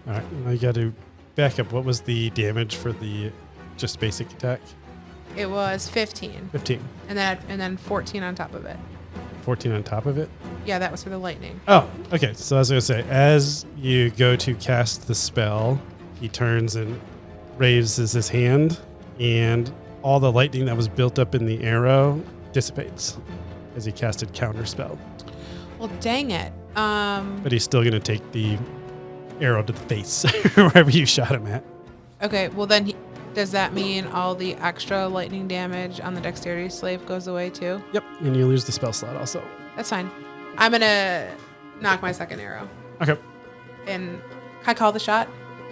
All right. I got to back up. What was the damage for the just basic attack? It was 15. 15. And then 14 on top of it. 14 on top of it? Yeah, that was for the lightning. Oh, okay. So I was going to say, as you go to cast the spell, he turns and raises his hand, and all the lightning that was built up in the arrow dissipates as he casted counter spell. Well, dang it. But he's still going to take the arrow to the face, wherever you shot him at. Okay, well then, does that mean all the extra lightning damage on the dexterity slave goes away too? Yep. And you lose the spell slot also. That's fine. I'm gonna knock my second arrow. Okay. And can I call the shot?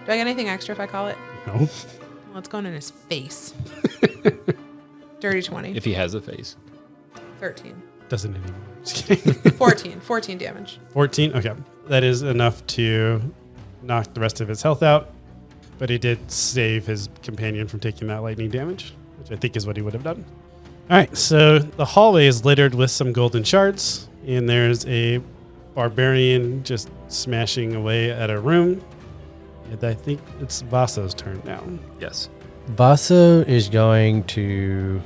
Do I get anything extra if I call it? No. Well, it's going in his face. Dirty 20. If he has a face. 13. Doesn't anymore. Just kidding. 14 damage. 14. Okay. That is enough to knock the rest of his health out. But he did save his companion from taking that lightning damage, which I think is what he would have done. All right. So the hallway is littered with some golden shards, and there's a barbarian just smashing away at a room. And I think it's Vaso's turn now. Yes. Vaso is going to,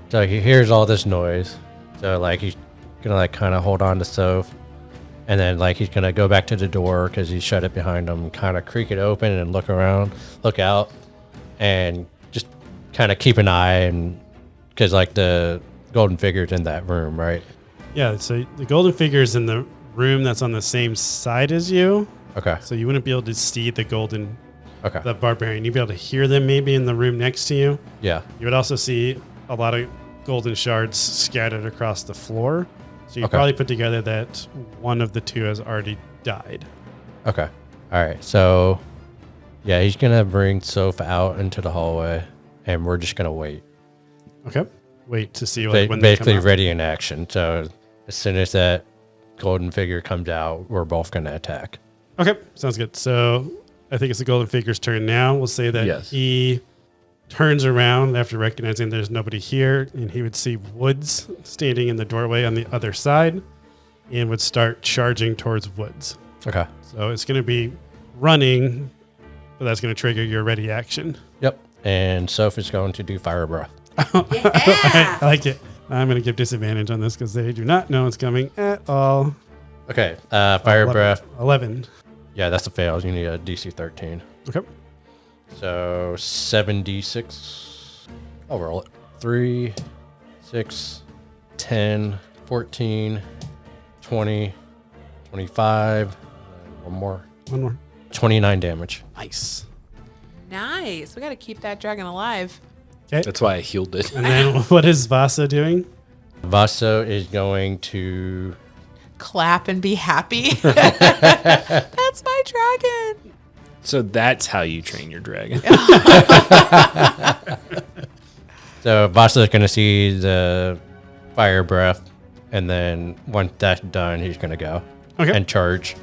so he hears all this noise. So like he's gonna like kind of hold on to Soph, and then like he's gonna go back to the door because he shut it behind him, kind of creak it open and look around, look out, and just kind of keep an eye, and because like the golden figure's in that room, right? Yeah. So the golden figure is in the room that's on the same side as you. Okay. So you wouldn't be able to see the Okay. the barbarian. You'd be able to hear them maybe in the room next to you. Yeah. You would also see a lot of golden shards scattered across the floor. So you Okay. probably put together that one of the two has already died. Okay. All right. So, yeah, he's gonna bring Soph out into the hallway, and we're just gonna wait. Okay. Wait to see like, when they Basically, come out. ready in action. So as soon as that golden figure comes out, we're both gonna attack. Okay. Sounds good. So I think it's the golden figure's turn now. We'll say that Yes. he turns around after recognizing there's nobody here, and he would see Woods standing in the doorway on the other side and would start charging towards Woods. Okay. So it's going to be running, but that's going to trigger your ready action. Yep. And Soph is going to do fire breath. I like it. I'm going to give disadvantage on this because they do not know it's coming at all. Okay. Fire 11. breath. 11. Yeah, that's a fail. You need a DC 13. Okay. So 7d6. I'll roll it. 3, 6, 10, 14, 20, 25, one more. One more. 29 damage. Nice. Nice. We got to keep that dragon alive. Okay. That's why I healed it. And then what is Vasa doing? Vaso is going to... Clap and be happy. That's my dragon. So that's how you train your dragon. So Vaso is going to see the fire breath, and then once that's done, he's going to go Okay. and charge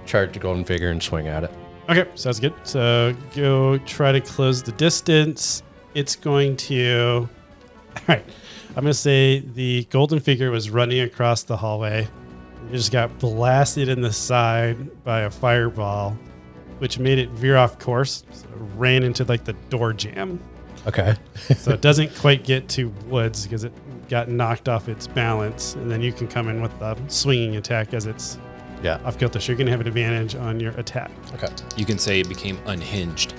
the golden figure and swing at it. Okay, sounds good. So go try to close the distance. It's going to... All right. I'm going to say the golden figure was running across the hallway. It just got blasted in the side by a fireball, which made it veer off course. So it ran into like the door jamb. Okay. So it doesn't quite get to Woods because it got knocked off its balance. And then you can come in with the swinging attack as it's Yeah. off kilter. So you're going to have an advantage on your attack. Okay. You can say it became unhinged.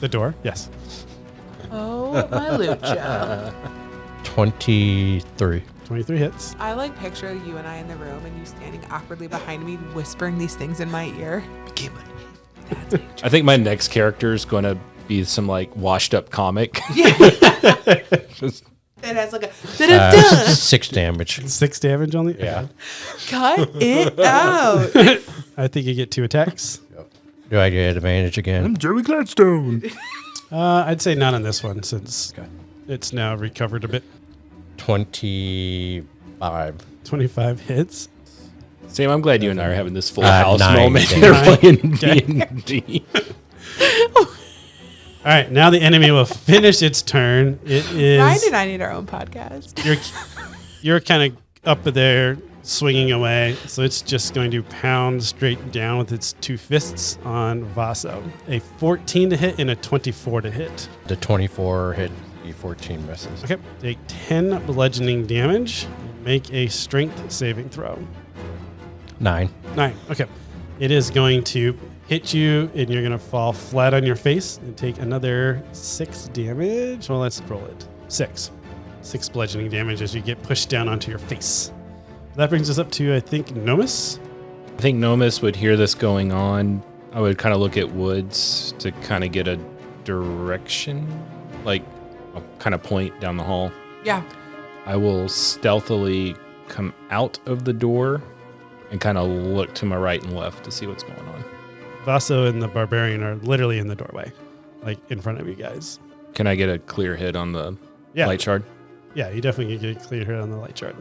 The door? Yes. Oh, my lucha. 23. 23 hits. I like picture you and I in the room and you standing awkwardly behind me whispering these things in my ear. Became unhinged. I think my next character is going to be some like washed up comic. Just- It has like a da-da-da. 6 damage. 6 damage only? Yeah. Cut it out. I think you get 2 attacks. Do I get advantage again? Joey Gladstone. I'd say not on this one since Okay. it's now recovered a bit. 25. 25 hits. Sam, I'm glad you and I are having this full 9 house moment damage. here playing Okay. D&D. All right, now the enemy will finish its turn. It Ryan is and I need our own podcast. you're kind of up there swinging away, so it's just going to pound straight down with its 2 fists on Vaso. A 14 to hit and a 24 to hit. The 24 hit, the 14 misses. Okay, take 10 bludgeoning damage. Make a strength saving throw. 9. 9. Okay. It is going to hit you, and you're going to fall flat on your face and take another 6 damage. Well, let's roll it. 6. 6 bludgeoning damage as you get pushed down onto your face. That brings us up to, I think, Nomus. I think Nomus would hear this going on. I would kind of look at Woods to kind of get a direction. Like, I'll kind of point down the hall. Yeah. I will stealthily come out of the door and kind of look to my right and left to see what's going on. Vaso and the Barbarian are literally in the doorway, like in front of you guys. Can I get a clear hit on the light shard? Yeah, you definitely get a clear hit on the light chart.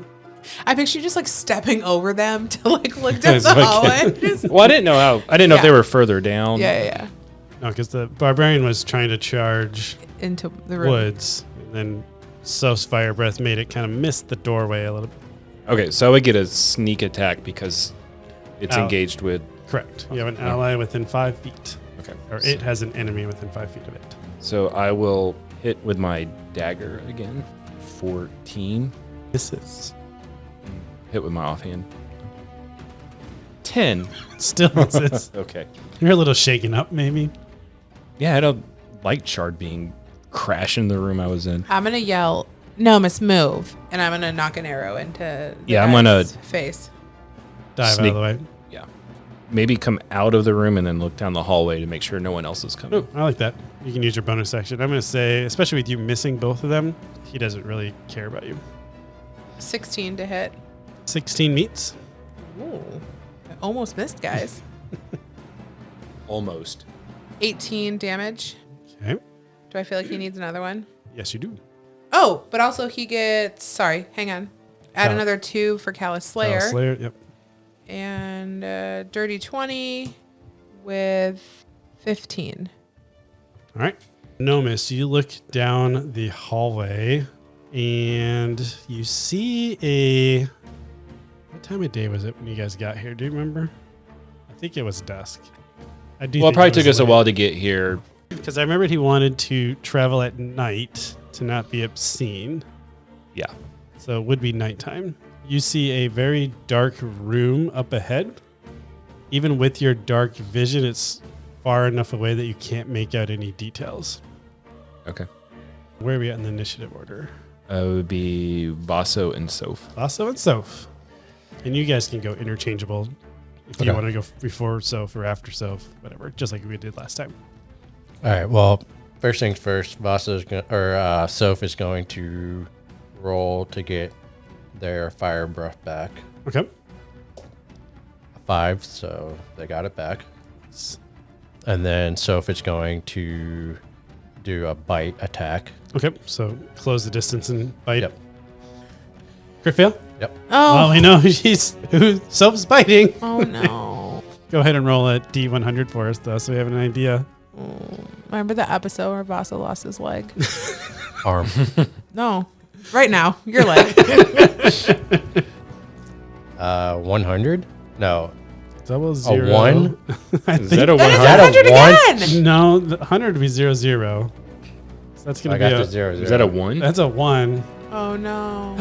I picture you just like stepping over them to like look down As the I hallway. can. Just- Well, I didn't know if Yeah. they were further down. yeah. No, because the Barbarian was trying to charge Into the room. Woods, and then Sof's fire breath made it kind of miss the doorway a little bit. Okay, so I would get a sneak attack because it's Ow. engaged with. Correct. You have an ally within 5 feet, Okay. or it has an enemy within 5 feet of it. So I will hit with my dagger again. 14. Misses. Hit with my offhand. 10. Still misses. Okay. You're a little shaken up, maybe. Yeah, I had a light shard being crashed in the room I was in. I'm gonna yell, "Nomus, move!" and I'm gonna knock an arrow into the Yeah, I'm gonna- guy's face. Dive out Sneak- of the way. Yeah. Maybe come out of the room and then look down the hallway to make sure no one else is coming. I like that. You can use your bonus action. I'm going to say, especially with you missing both of them, he doesn't really care about you. 16 to hit. 16 meets. Ooh, I almost missed, guys. Almost. 18 damage. Okay. Do I feel like he needs another one? Yes, you do. Oh, but also he gets. Sorry, hang on. Add Cal- another 2 for Callous Slayer. Slayer, yep. And dirty 20 with 15. All right. Nomus, you look down the hallway and you see a... What time of day was it when you guys got here? Do you remember? I think it was dusk. I do. Well, it think probably was took us a late. while to get here. Because I remembered he wanted to travel at night to not be obscene. Yeah. So it would be nighttime. You see a very dark room up ahead. Even with your dark vision, it's far enough away that you can't make out any details. Okay. Where are we at in the initiative order? It would be Vaso and Soph. Vaso and Soph. And you guys can go interchangeable if you want to go before Soph or after Soph, whatever, just like we did last time. All right. Well, first things first. Soph is going to roll to get their fire breath back. Okay. A 5, so they got it back. And then Soph is going to do a bite attack. Okay, so close the distance and bite. Yep. Crit fail? Yep. Oh. Well, we know who Soph's biting. Oh no. Go ahead and roll a D100 for us, though, so we have an idea. Remember the episode where Vasa lost his leg? Arm. No. Right now. Your leg. 100? No. Double zero. A 1? Is that a 100? Is that a 1? Again! No, the 100 would be 0, 0. So that's going I to be got a... the 0, 0. Is that a 1? That's a 1. Oh no.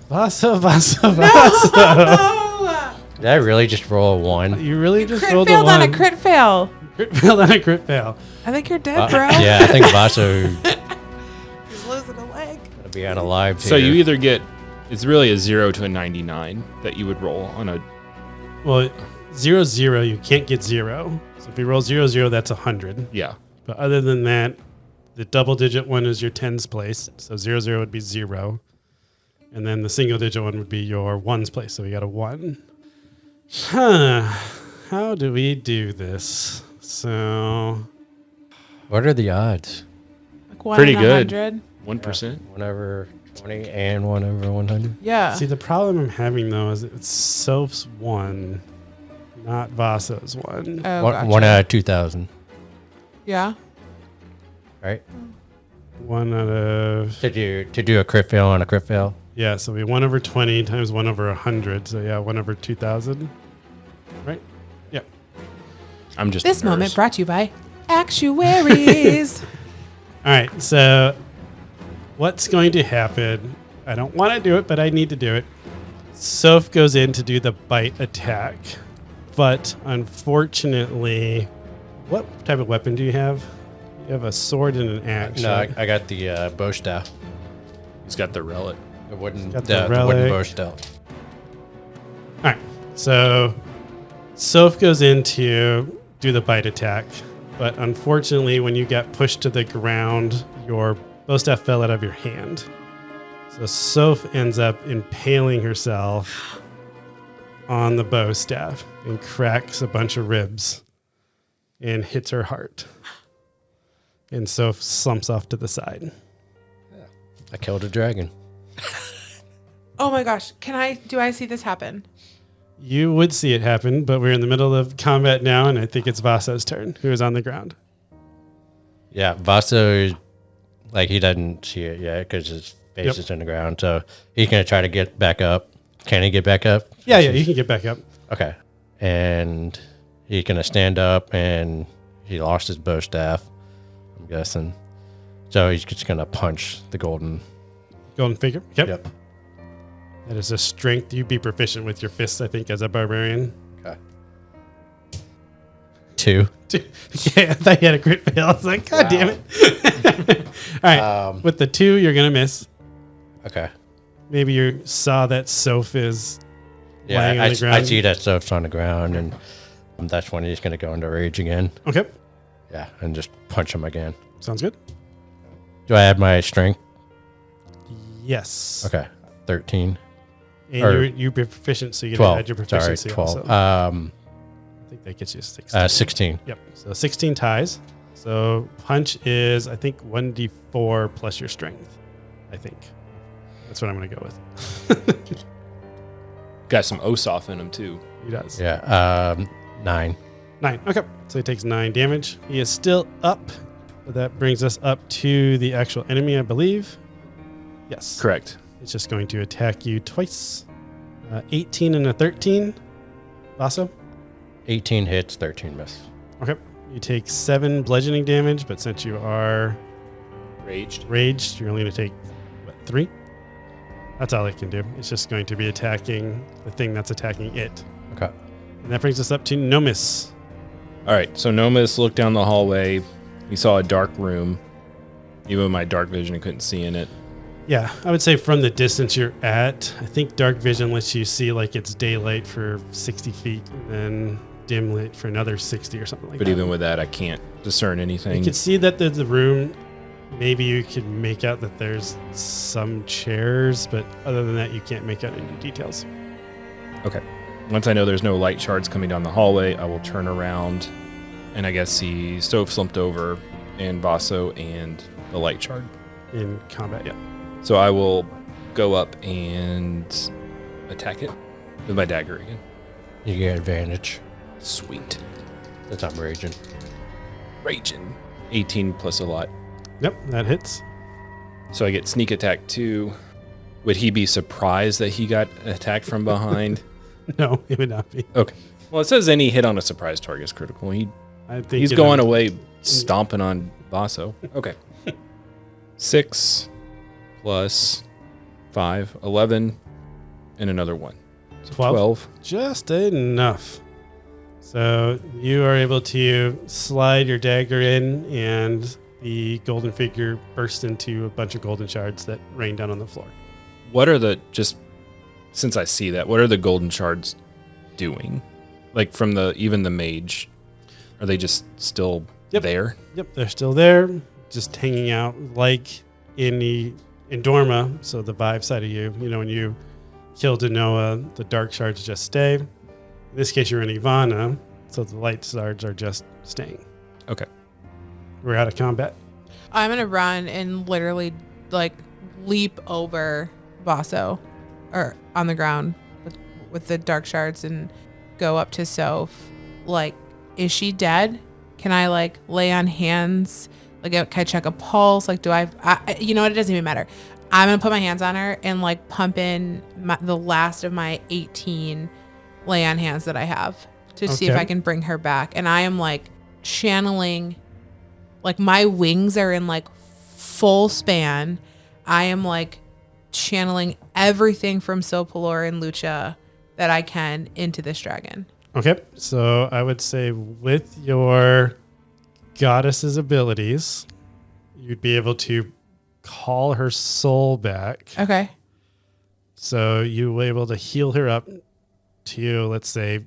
Vasa. No! Did I really just roll a 1? You really just Crit rolled failed a on 1. a crit fail. Crit failed on a crit fail. I think you're dead, bro. Yeah, I think Vaso He's losing a leg. gonna be unalive. So you either get, it's really a 0 to a 99 that you would roll on a, Well, 0, 0, you can't get 0. So if you roll 0, 0, that's 100. yeah. But other than that, the double digit one is your tens place. So 0, 0 would be 0. And then the single digit one would be your ones place. So we got a 1. How do we do this? So What are the odds? Like 1 Pretty in good. 100. 1%. 1 over 20 and 1 over 100. Yeah. see, the problem I'm having though is it's Soph's 1, not Vasa's 1. Oh, One, gotcha. 1 out of 2,000, Yeah. right? 1 out of To do a crit fail on a crit fail. yeah, so we 1 over 20 times 1 over 100. So yeah, 1 over 2,000. Right? Yeah. I'm just This a nurse. moment brought to you by Actuaries. All right, so what's going to happen? I don't want to do it, but I need to do it. Soph goes in to do the bite attack, but unfortunately, what type of weapon do you have? You have a sword and an axe. No, right? I got the bow staff. He's got the relic. The wooden, Got the the wooden relic. bow staff. All right, so Soph goes in to do the bite attack, but unfortunately, when you get pushed to the ground, your bow staff fell out of your hand. So Soph ends up impaling herself on the bow staff and cracks a bunch of ribs and hits her heart. And Soph slumps off to the side. I killed a dragon. Oh my gosh. Do I see this happen? You would see it happen, but we're in the middle of combat now, and I think it's Vasa's turn, who is on the ground. Yeah, Vaso, like, he doesn't see it yet because his face Yep. is in the ground. So he's going to try to get back up. Can he get back up? Yeah, you can get back up. Okay. And he's going to stand up, and he lost his bow staff, I'm guessing. So he's just going to punch the golden. Golden figure. Yep. Yep. That is a strength. You'd be proficient with your fists, I think, as a barbarian. Okay. 2. Yeah, I thought you had a crit fail. I was like, God damn it. All right. With the 2, you're going to miss. Okay. Maybe you saw that Soph is Yeah, lying on the ground. I see that stuff's on the ground, and that's when he's going to go into rage again. Okay. Yeah, and just punch him again. Sounds good. Do I add my strength? Yes. Okay. 13. And Or- you're proficient, so you get 12. to add your Sorry, proficiency 12. also. I think that gets you 16. 16. Yep. So 16 ties. So punch is, I think, 1d4 plus your strength. I think. That's what I'm going to go with. Got some Osoph in him too. He does. Yeah. 9. 9. Okay. So he takes 9 damage. He is still up. But that brings us up to the actual enemy, I believe. Yes. Correct. It's just going to attack you twice. 18 and a 13. Vaso. 18 hits, 13 miss. Okay. You take 7 bludgeoning damage, but since you are Raged. raged, you're only going to take, 3? That's all it can do. It's just going to be attacking the thing that's attacking it. Okay. And that brings us up to Nomis. All right. So Nomis looked down the hallway. He saw a dark room. Even with my dark vision, I couldn't see in it. Yeah, I would say from the distance you're at, I think dark vision lets you see like it's daylight for 60 feet and then dim light for another 60 or something like But that. even with that, I can't discern anything. You can see that there's a room. Maybe you can make out that there's some chairs, but other than that, you can't make out any details. Okay. Once I know there's no light shards coming down the hallway, I will turn around and I guess see Stove slumped over and Vaso and the light shard. In combat, yeah. So I will go up and attack it with my dagger again. You get advantage. Sweet. That's not raging. Raging. 18 plus a lot. Yep, that hits. So I get sneak attack 2. Would he be surprised that he got attacked from behind? No, it would not be. Okay. Well, it says any hit on a surprise target is critical. I think He's going away stomping on Vaso. Okay. 6 plus 5, 11, and another 1. So 12. Just enough. So you are able to slide your dagger in, and the golden figure bursts into a bunch of golden shards that rain down on the floor. What are the, just since I see that, what are the golden shards doing? Like from even the mage, are they just still there? Yep, they're still there, just hanging out like in Dorma, so the Vive side of you. You know, when you kill Denoa, the dark shards just stay. In this case, you're in Ivana, so the light shards are just staying. Okay. We're out of combat. I'm gonna run and literally like leap over Vaso, or on the ground with the dark shards, and go up to Soph. Like, is she dead? Can I like lay on hands? Like, can I check a pulse? Like, do I you know what? It doesn't even matter. I'm gonna put my hands on her and like pump in the last of my 18 lay on hands that I have to see if I can bring her back. And I am like channeling, like my wings are in like full span. I am like channeling everything from Sopalor and Lucha that I can into this dragon. Okay, so I would say with your goddess's abilities, you'd be able to call her soul back. Okay. So you were able to heal her up to, let's say,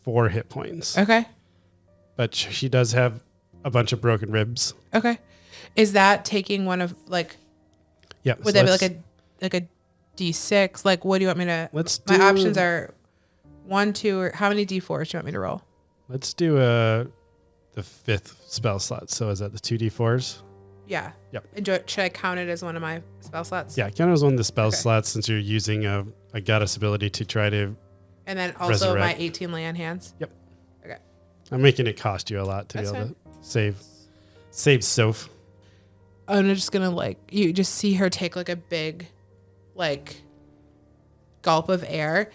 4 hit points. Okay. But she does have a bunch of broken ribs. Okay. Is that taking one of like? Yeah. Would that be like a D6? Like, what do you want me to? My options are 1, 2, or how many D4s do you want me to roll? Let's do the 5th spell slot. So is that the 2D4s? Yeah. Yep. Should I count it as one of my spell slots? Yeah, count it as one of the spell slots since you're using a goddess ability to try to. And then also resurrect. my 18 lay on hands? Yep. Okay. I'm making it cost you a lot to That's be able to save Soph. I'm just gonna like, you just see her take like a big like gulp of air,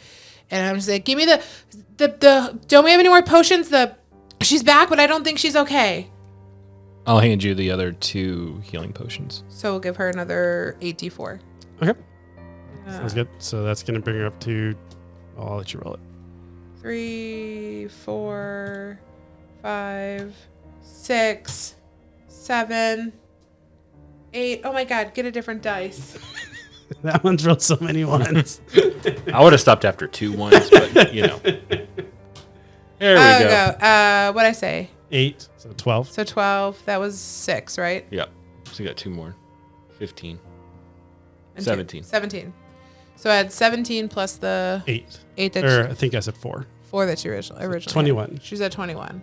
and I'm just like, give me the don't we have any more potions? She's back, but I don't think she's okay. I'll hand you the other 2 healing potions. So we'll give her another 8d4. Okay. Sounds good. So that's going to bring her up to, I'll let you roll it. 3, 4, 5, 6, 7, 8. Oh my God, get a different dice. That one's rolled so many ones. I would have stopped after 2 ones, but you know. There we go. What'd I say? 8, so 12. So 12. That was 6, right? Yep. So you got 2 more. 15. And 17. 17. So I had 17 plus the 8. 8 that Or I think I said 4. 4 that she originally 21. had. She's at 21.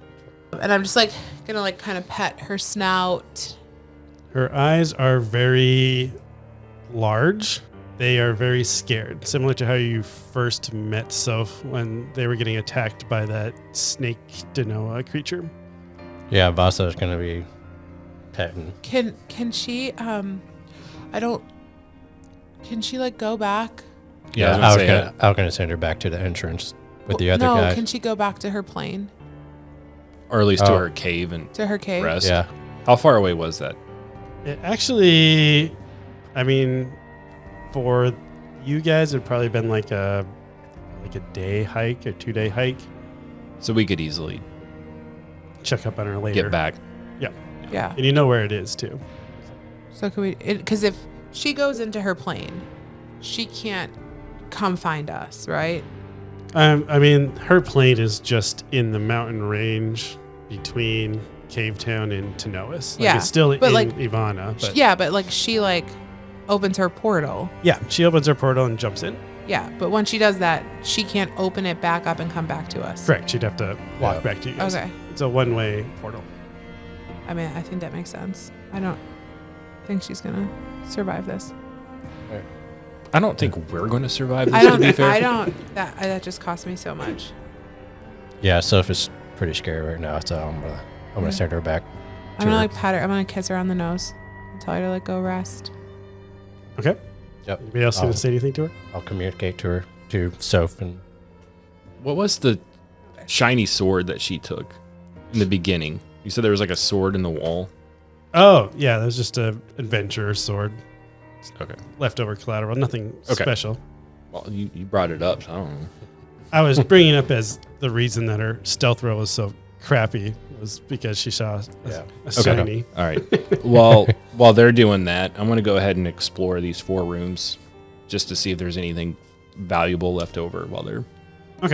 And I'm just like gonna like kind of pet her snout. Her eyes are very large. They are very scared, similar to how you first met Soph when they were getting attacked by that snake Denoa creature. Yeah, Vasa's gonna be petting. Can she can she like go back? Yeah, I was gonna send her back to the entrance with the other no, guy. can she go back to her plane? Or at least to her cave and To her cave? rest. Yeah. How far away was that? It actually, I mean, for you guys, it'd probably been like a day hike, a 2-day hike. So we could easily Check up on her later. get back. Yeah. And you know where it is too. So can we? Because if she goes into her plane. She can't come find us, right? I mean, her plane is just in the mountain range between Cave Town and Tanoas. Like, Yeah, it's still in but, like, Ivana. But Yeah, but like she like opens her portal. yeah, she opens her portal and jumps in. Yeah, but when she does that, she can't open it back up and come back to us. Correct. She'd have to walk back to you guys. Okay. It's a one-way portal. I mean, I think that makes sense. I don't think she's gonna survive this. I don't think we're going to survive this, I to don't. be fair. I don't. That just cost me so much. Yeah, Soph is pretty scary right now, so I'm gonna send her back. I'm gonna like pat her. I'm gonna kiss her on the nose and tell her to like go rest. Okay. Yep. Anybody else going to say anything to her? I'll communicate to her, to Soph, and What was the shiny sword that she took in the beginning? You said there was like a sword in the wall. Oh, yeah. That was just a adventure sword. Okay. Leftover collateral. Nothing Okay. special. Well, you brought it up, so I don't know. I was bringing up as the reason that her stealth roll was so crappy was because she saw a shiny. All right. While they're doing that, I'm going to go ahead and explore these 4 rooms just to see if there's anything valuable left over while they're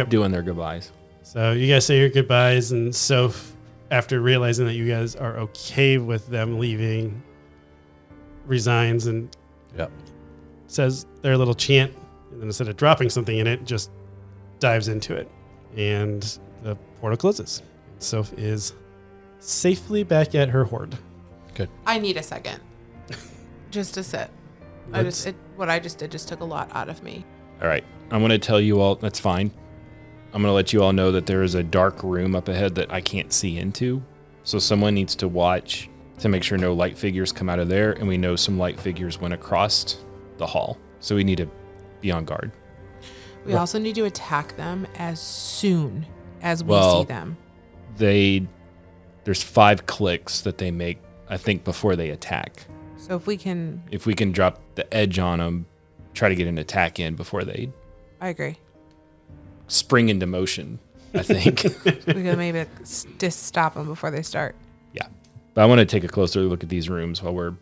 doing their goodbyes. So you guys say your goodbyes, and Soph, after realizing that you guys are okay with them leaving, resigns and says their little chant, and then instead of dropping something in it, just dives into it, and the portal closes. Soph is safely back at her hoard. good. I need a second, just to sit. What I just did just took a lot out of me. All right. I'm going to tell you all, that's fine. I'm going to let you all know that there is a dark room up ahead that I can't see into. So someone needs to watch to make sure no light figures come out of there. And we know some light figures went across the hall. So we need to be on guard. We also need to attack them as soon as we see them. There's 5 clicks that they make, I think, before they attack. So if we can drop the edge on them, try to get an attack in before they I agree. spring into motion, I think. We can maybe just stop them before they start. Yeah. But I want to take a closer look at these rooms while we're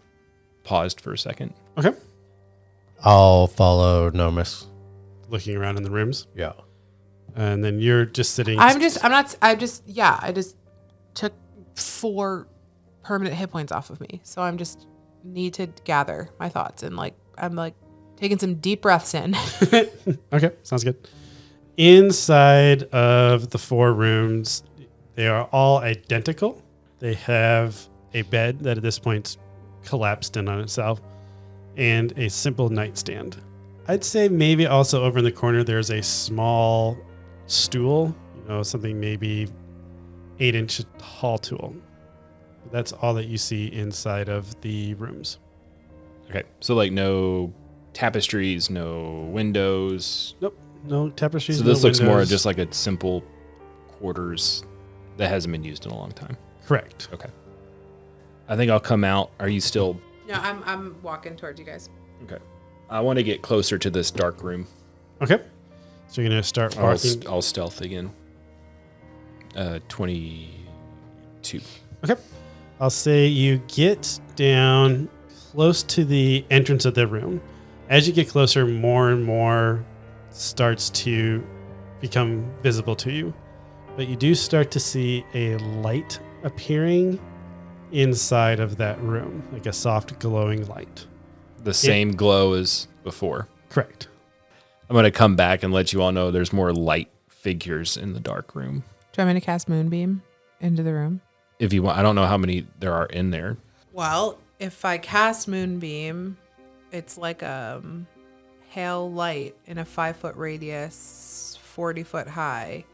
paused for a second. Okay. I'll follow Nomis. Looking around in the rooms. Yeah. And then you're just sitting. I just took 4 permanent hit points off of me. So I'm just need to gather my thoughts and I'm taking some deep breaths in. Okay, sounds good. Inside of the 4 rooms, they are all identical. They have a bed that at this point collapsed in on itself and a simple nightstand. I'd say maybe also over in the corner there's a small stool, something maybe 8-inch tall tool. That's all that you see inside of the rooms. Okay. So like no tapestries, no windows. Nope, no tapestries. So this no looks more windows. just like a simple quarters that hasn't been used in a long time. Correct. Okay. I think I'll come out. Are you still? No, I'm walking towards you guys. Okay. I want to get closer to this dark room. Okay. So you're going to start walking. I'll stealth again. 22. Okay. I'll say you get down close to the entrance of the room. As you get closer, more and more starts to become visible to you. But you do start to see a light appearing inside of that room, like a soft glowing light. The same glow as before. Correct. I'm going to come back and let you all know there's more light figures in the dark room. Do you want me to cast Moonbeam into the room? If you want, I don't know how many there are in there. Well, if I cast Moonbeam, it's like a pale light in a 5-foot radius, 40 foot high.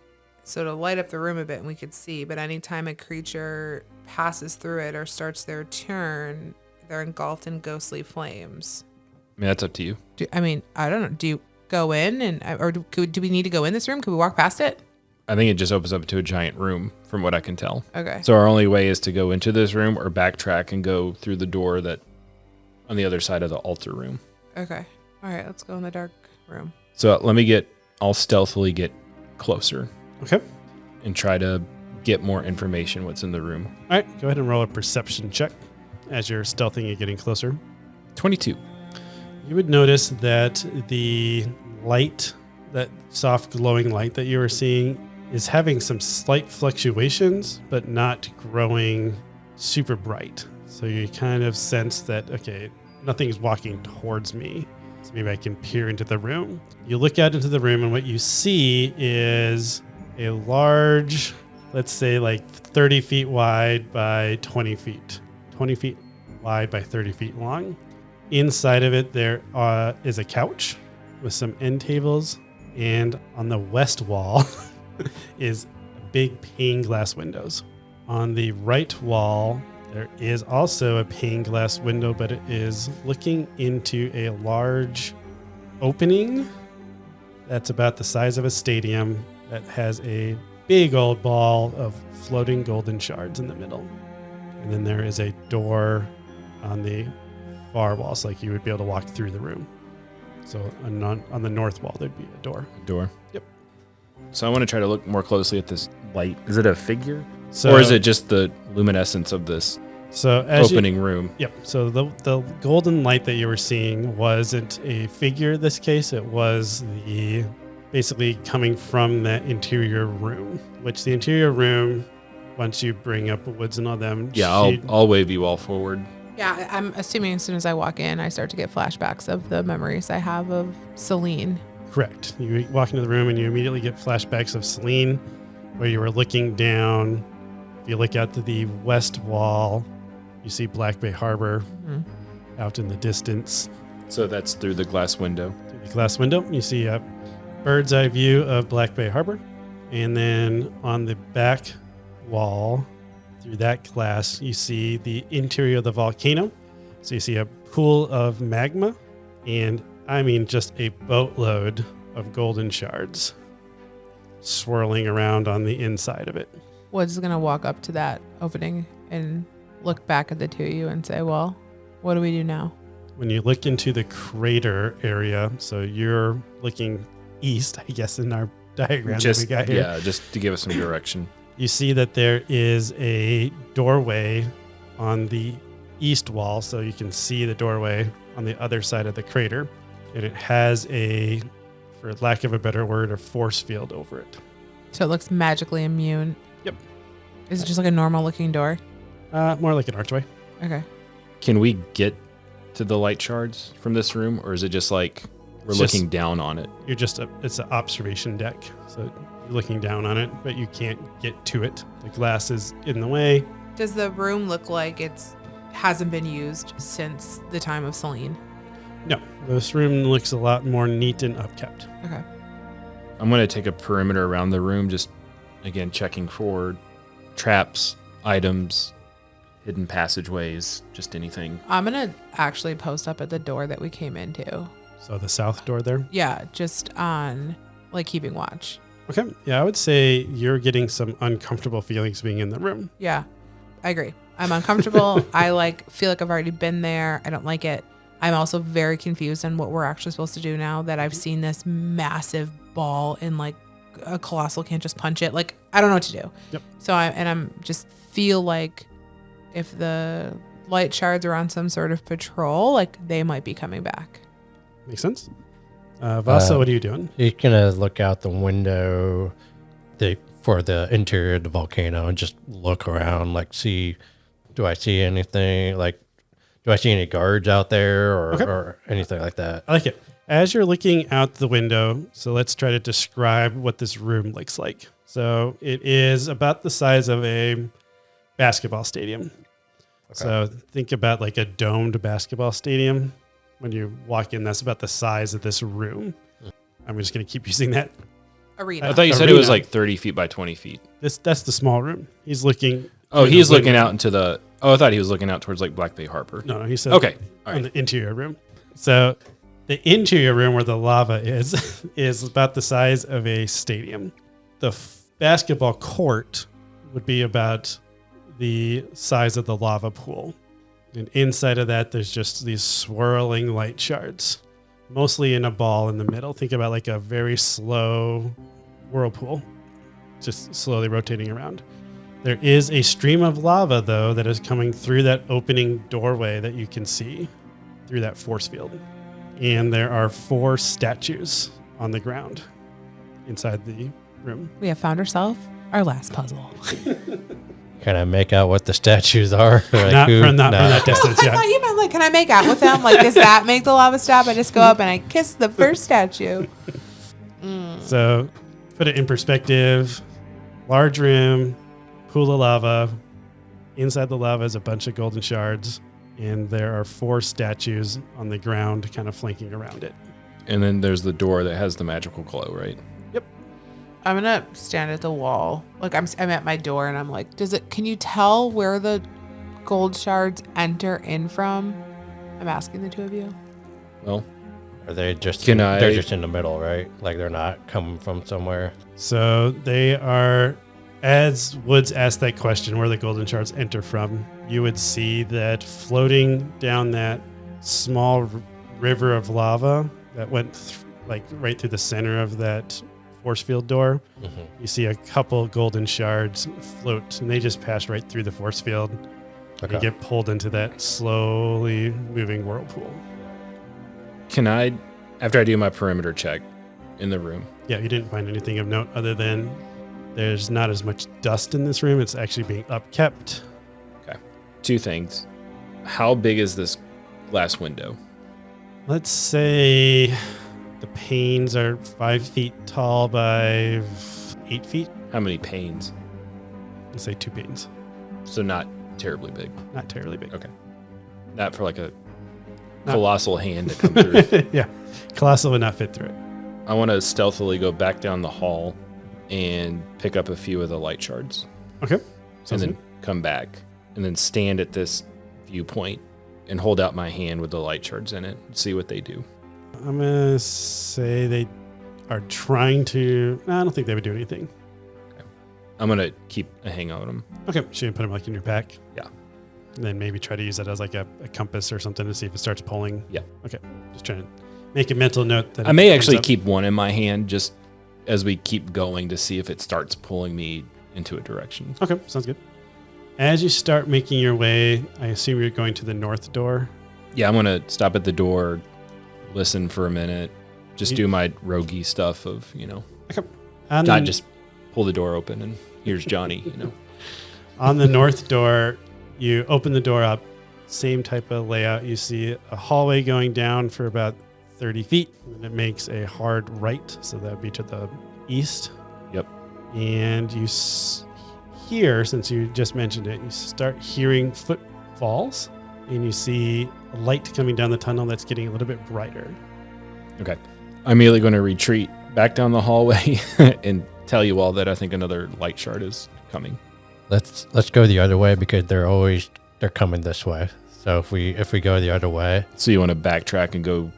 So it'll light up the room a bit and we could see. But anytime a creature passes through it or starts their turn, they're engulfed in ghostly flames. I mean, that's up to you. I don't know. Do you go in or do we need to go in this room? Could we walk past it? I think it just opens up to a giant room from what I can tell. Okay. So our only way is to go into this room or backtrack and go through the door that on the other side of the altar room. Okay. All right. Let's go in the dark room. So I'll stealthily get closer Okay. and try to get more information what's in the room. All right. Go ahead and roll a perception check as you're stealthing and getting closer. 22. You would notice that the light, that soft glowing light that you were seeing, is having some slight fluctuations, but not growing super bright. So you kind of sense that, okay, nothing's walking towards me. So maybe I can peer into the room. You look out into the room and what you see is a large, let's say like 30 feet wide by 20 feet. 20 feet wide by 30 feet long. Inside of it, there is a couch with some end tables. And on the west wall is big pane glass windows. On the right wall, there is also a pane glass window, but it is looking into a large opening that's about the size of a stadium that has a big old ball of floating golden shards in the middle. And then there is a door on the far wall, so like you would be able to walk through the room. So on the north wall, there'd be a door. Door. Yep. So I want to try to look more closely at this light. Is it a figure? So, or is it just the luminescence of this opening room? Yep. So the golden light that you were seeing wasn't a figure in this case. It was basically coming from that interior room, which the interior room, once you bring up Woods and all them. Yeah, I'll wave you all forward. Yeah, I'm assuming as soon as I walk in, I start to get flashbacks of the memories I have of Celine. Correct. You walk into the room and you immediately get flashbacks of Celine, where you were looking down. If you look out to the west wall, you see Black Bay Harbor out in the distance. So that's through the glass window. Through the glass window, you see a bird's eye view of Black Bay Harbor. And then on the back wall, through that glass, you see the interior of the volcano. So you see a pool of magma, and I mean just a boatload of golden shards swirling around on the inside of it. Woods is going to walk up to that opening and look back at the two of you and say, well, what do we do now? When you look into the crater area, so you're looking east, I guess, in our diagram that we got here. Yeah, just to give us some direction. You see that there is a doorway on the east wall, so you can see the doorway on the other side of the crater. And it has a, for lack of a better word, a force field over it. So it looks magically immune. Yep. Is it just like a normal looking door? More like an archway. Okay. Can we get to the light shards from this room, or is it just like we're looking down on it? It's an observation deck. So you're looking down on it, but you can't get to it. The glass is in the way. Does the room look like it's hasn't been used since the time of Celine? No, this room looks a lot more neat and upkept. Okay. I'm going to take a perimeter around the room, just again checking for traps, items, hidden passageways, just anything. I'm going to actually post up at the door that we came into. So the south door there? Yeah, just on like keeping watch. Okay. Yeah, I would say you're getting some uncomfortable feelings being in the room. Yeah, I agree. I'm uncomfortable. I feel like I've already been there. I don't like it. I'm also very confused on what we're actually supposed to do now that I've seen this massive ball and like a colossal can't just punch it. Like, I don't know what to do. Yep. So I'm just feel like if the light shards are on some sort of patrol, like they might be coming back. Makes sense. Vasa, what are you doing? He's gonna look out the window for the interior of the volcano and just look around, like do I see anything? Like, do I see any guards out there or anything like that? I like it. As you're looking out the window, so let's try to describe what this room looks like. So it is about the size of a basketball stadium. Okay. So think about like a domed basketball stadium. When you walk in, that's about the size of this room. I'm just going to keep using that. Arena. I thought you said it was like 30 feet by 20 feet. That's the small room. He's looking. Oh, he's looking out into the. Oh, I thought he was looking out towards like Black Bay Harbor. No, he said okay. On the interior room. So the interior room where the lava is about the size of a stadium. The basketball court would be about the size of the lava pool. And inside of that, there's just these swirling light shards, mostly in a ball in the middle. Think about like a very slow whirlpool, just slowly rotating around. There is a stream of lava, though, that is coming through that opening doorway that you can see through that force field. and there are 4 statues on the ground inside the room. We have found ourselves our last puzzle. Can I make out what the statues are? Like Not who- from no. that distance, I yeah. thought you meant like, can I make out with them? Like, does that make the lava stop? I just go up and I kiss the first statue. So, put it in perspective. Large room, pool of lava. Inside the lava is a bunch of golden shards, and there are 4 statues on the ground kind of flanking around it. And then there's the door that has the magical glow, right? I'm gonna stand at the wall. Like I'm at my door and I'm like, can you tell where the gold shards enter in from? I'm asking the 2 of you. Well, Are they just? Can They're I- just in the middle, right? Like they're not coming from somewhere. So, they are, as Woods asked that question, where the golden shards enter from, you would see that floating down that small river of lava that went right through the center of that force field door. Mm-hmm. You see a couple golden shards float, and they just pass right through the force field. Okay. You get pulled into that slowly moving whirlpool. can I, after I do my perimeter check in the room, Yeah, you didn't find anything of note other than there's not as much dust in this room. It's actually being upkept. 2 things. How big is this glass window? Let's say the panes are 5 feet tall by 8 feet. How many panes? Let's say 2 panes. So not terribly big. Not terribly big. Okay. Not for like a Not- colossal hand to come through. Yeah, Colossal would not fit through it. I want to stealthily go back down the hall and pick up a few of the light shards. Okay. And Sounds then good. come back and then stand at this viewpoint and hold out my hand with the light shards in it and see what they do. I'm going to say they are trying to... No, I don't think they would do anything. I'm going to keep a hang on them. Okay, should you put them like in your pack? Yeah. And then maybe try to use that as like a compass or something to see if it starts pulling. Yeah. Okay, just trying to make a mental note that I may it actually comes up. keep one in my hand just as we keep going to see if it starts pulling me into a direction. Okay, sounds good. As you start making your way, I assume you're going to the north door. Yeah, I'm going to stop at the door, listen for a minute, just do my roguey stuff of, On not the- just pull the door open and here's Johnny, On the north door, you open the door up, same type of layout. You see a hallway going down for about 30 feet, and it makes a hard right, so that would be to the east. Yep. And you hear, since you just mentioned it, you start hearing footfalls, and you see a light coming down the tunnel that's getting a little bit brighter. Okay. I'm immediately going to retreat back down the hallway and tell you all that I think another light shard is coming. Let's go the other way because they're coming this way. So if we go the other way, So you want to backtrack and go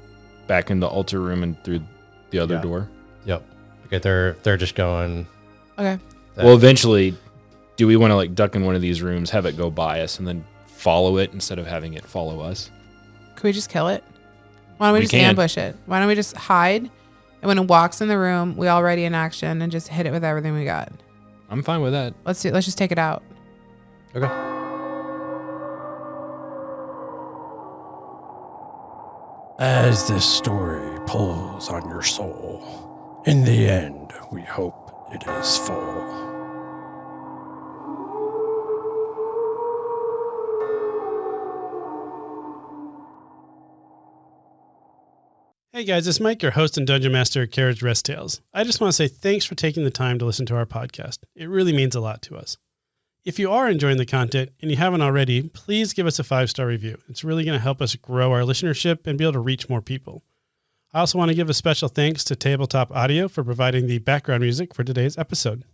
back in the altar room and through the other Yeah. door? yep. Okay, they're just going. Okay. that- Well, eventually, do we want to like duck in one of these rooms, have it go by us, and then follow it instead of having it follow us? Can we just kill it? Why don't we We just can. ambush it? Why don't we just hide? And when it walks in the room, we already in action and just hit it with everything we got. I'm fine with that. Let's just take it out. Okay. As this story pulls on your soul, in the end, we hope it is full. Hey guys, it's Mike, your host and Dungeon Master of Carriage Rest Tales. I just want to say thanks for taking the time to listen to our podcast. It really means a lot to us. If you are enjoying the content and you haven't already, please give us a 5-star review. It's really going to help us grow our listenership and be able to reach more people. I also want to give a special thanks to Tabletop Audio for providing the background music for today's episode.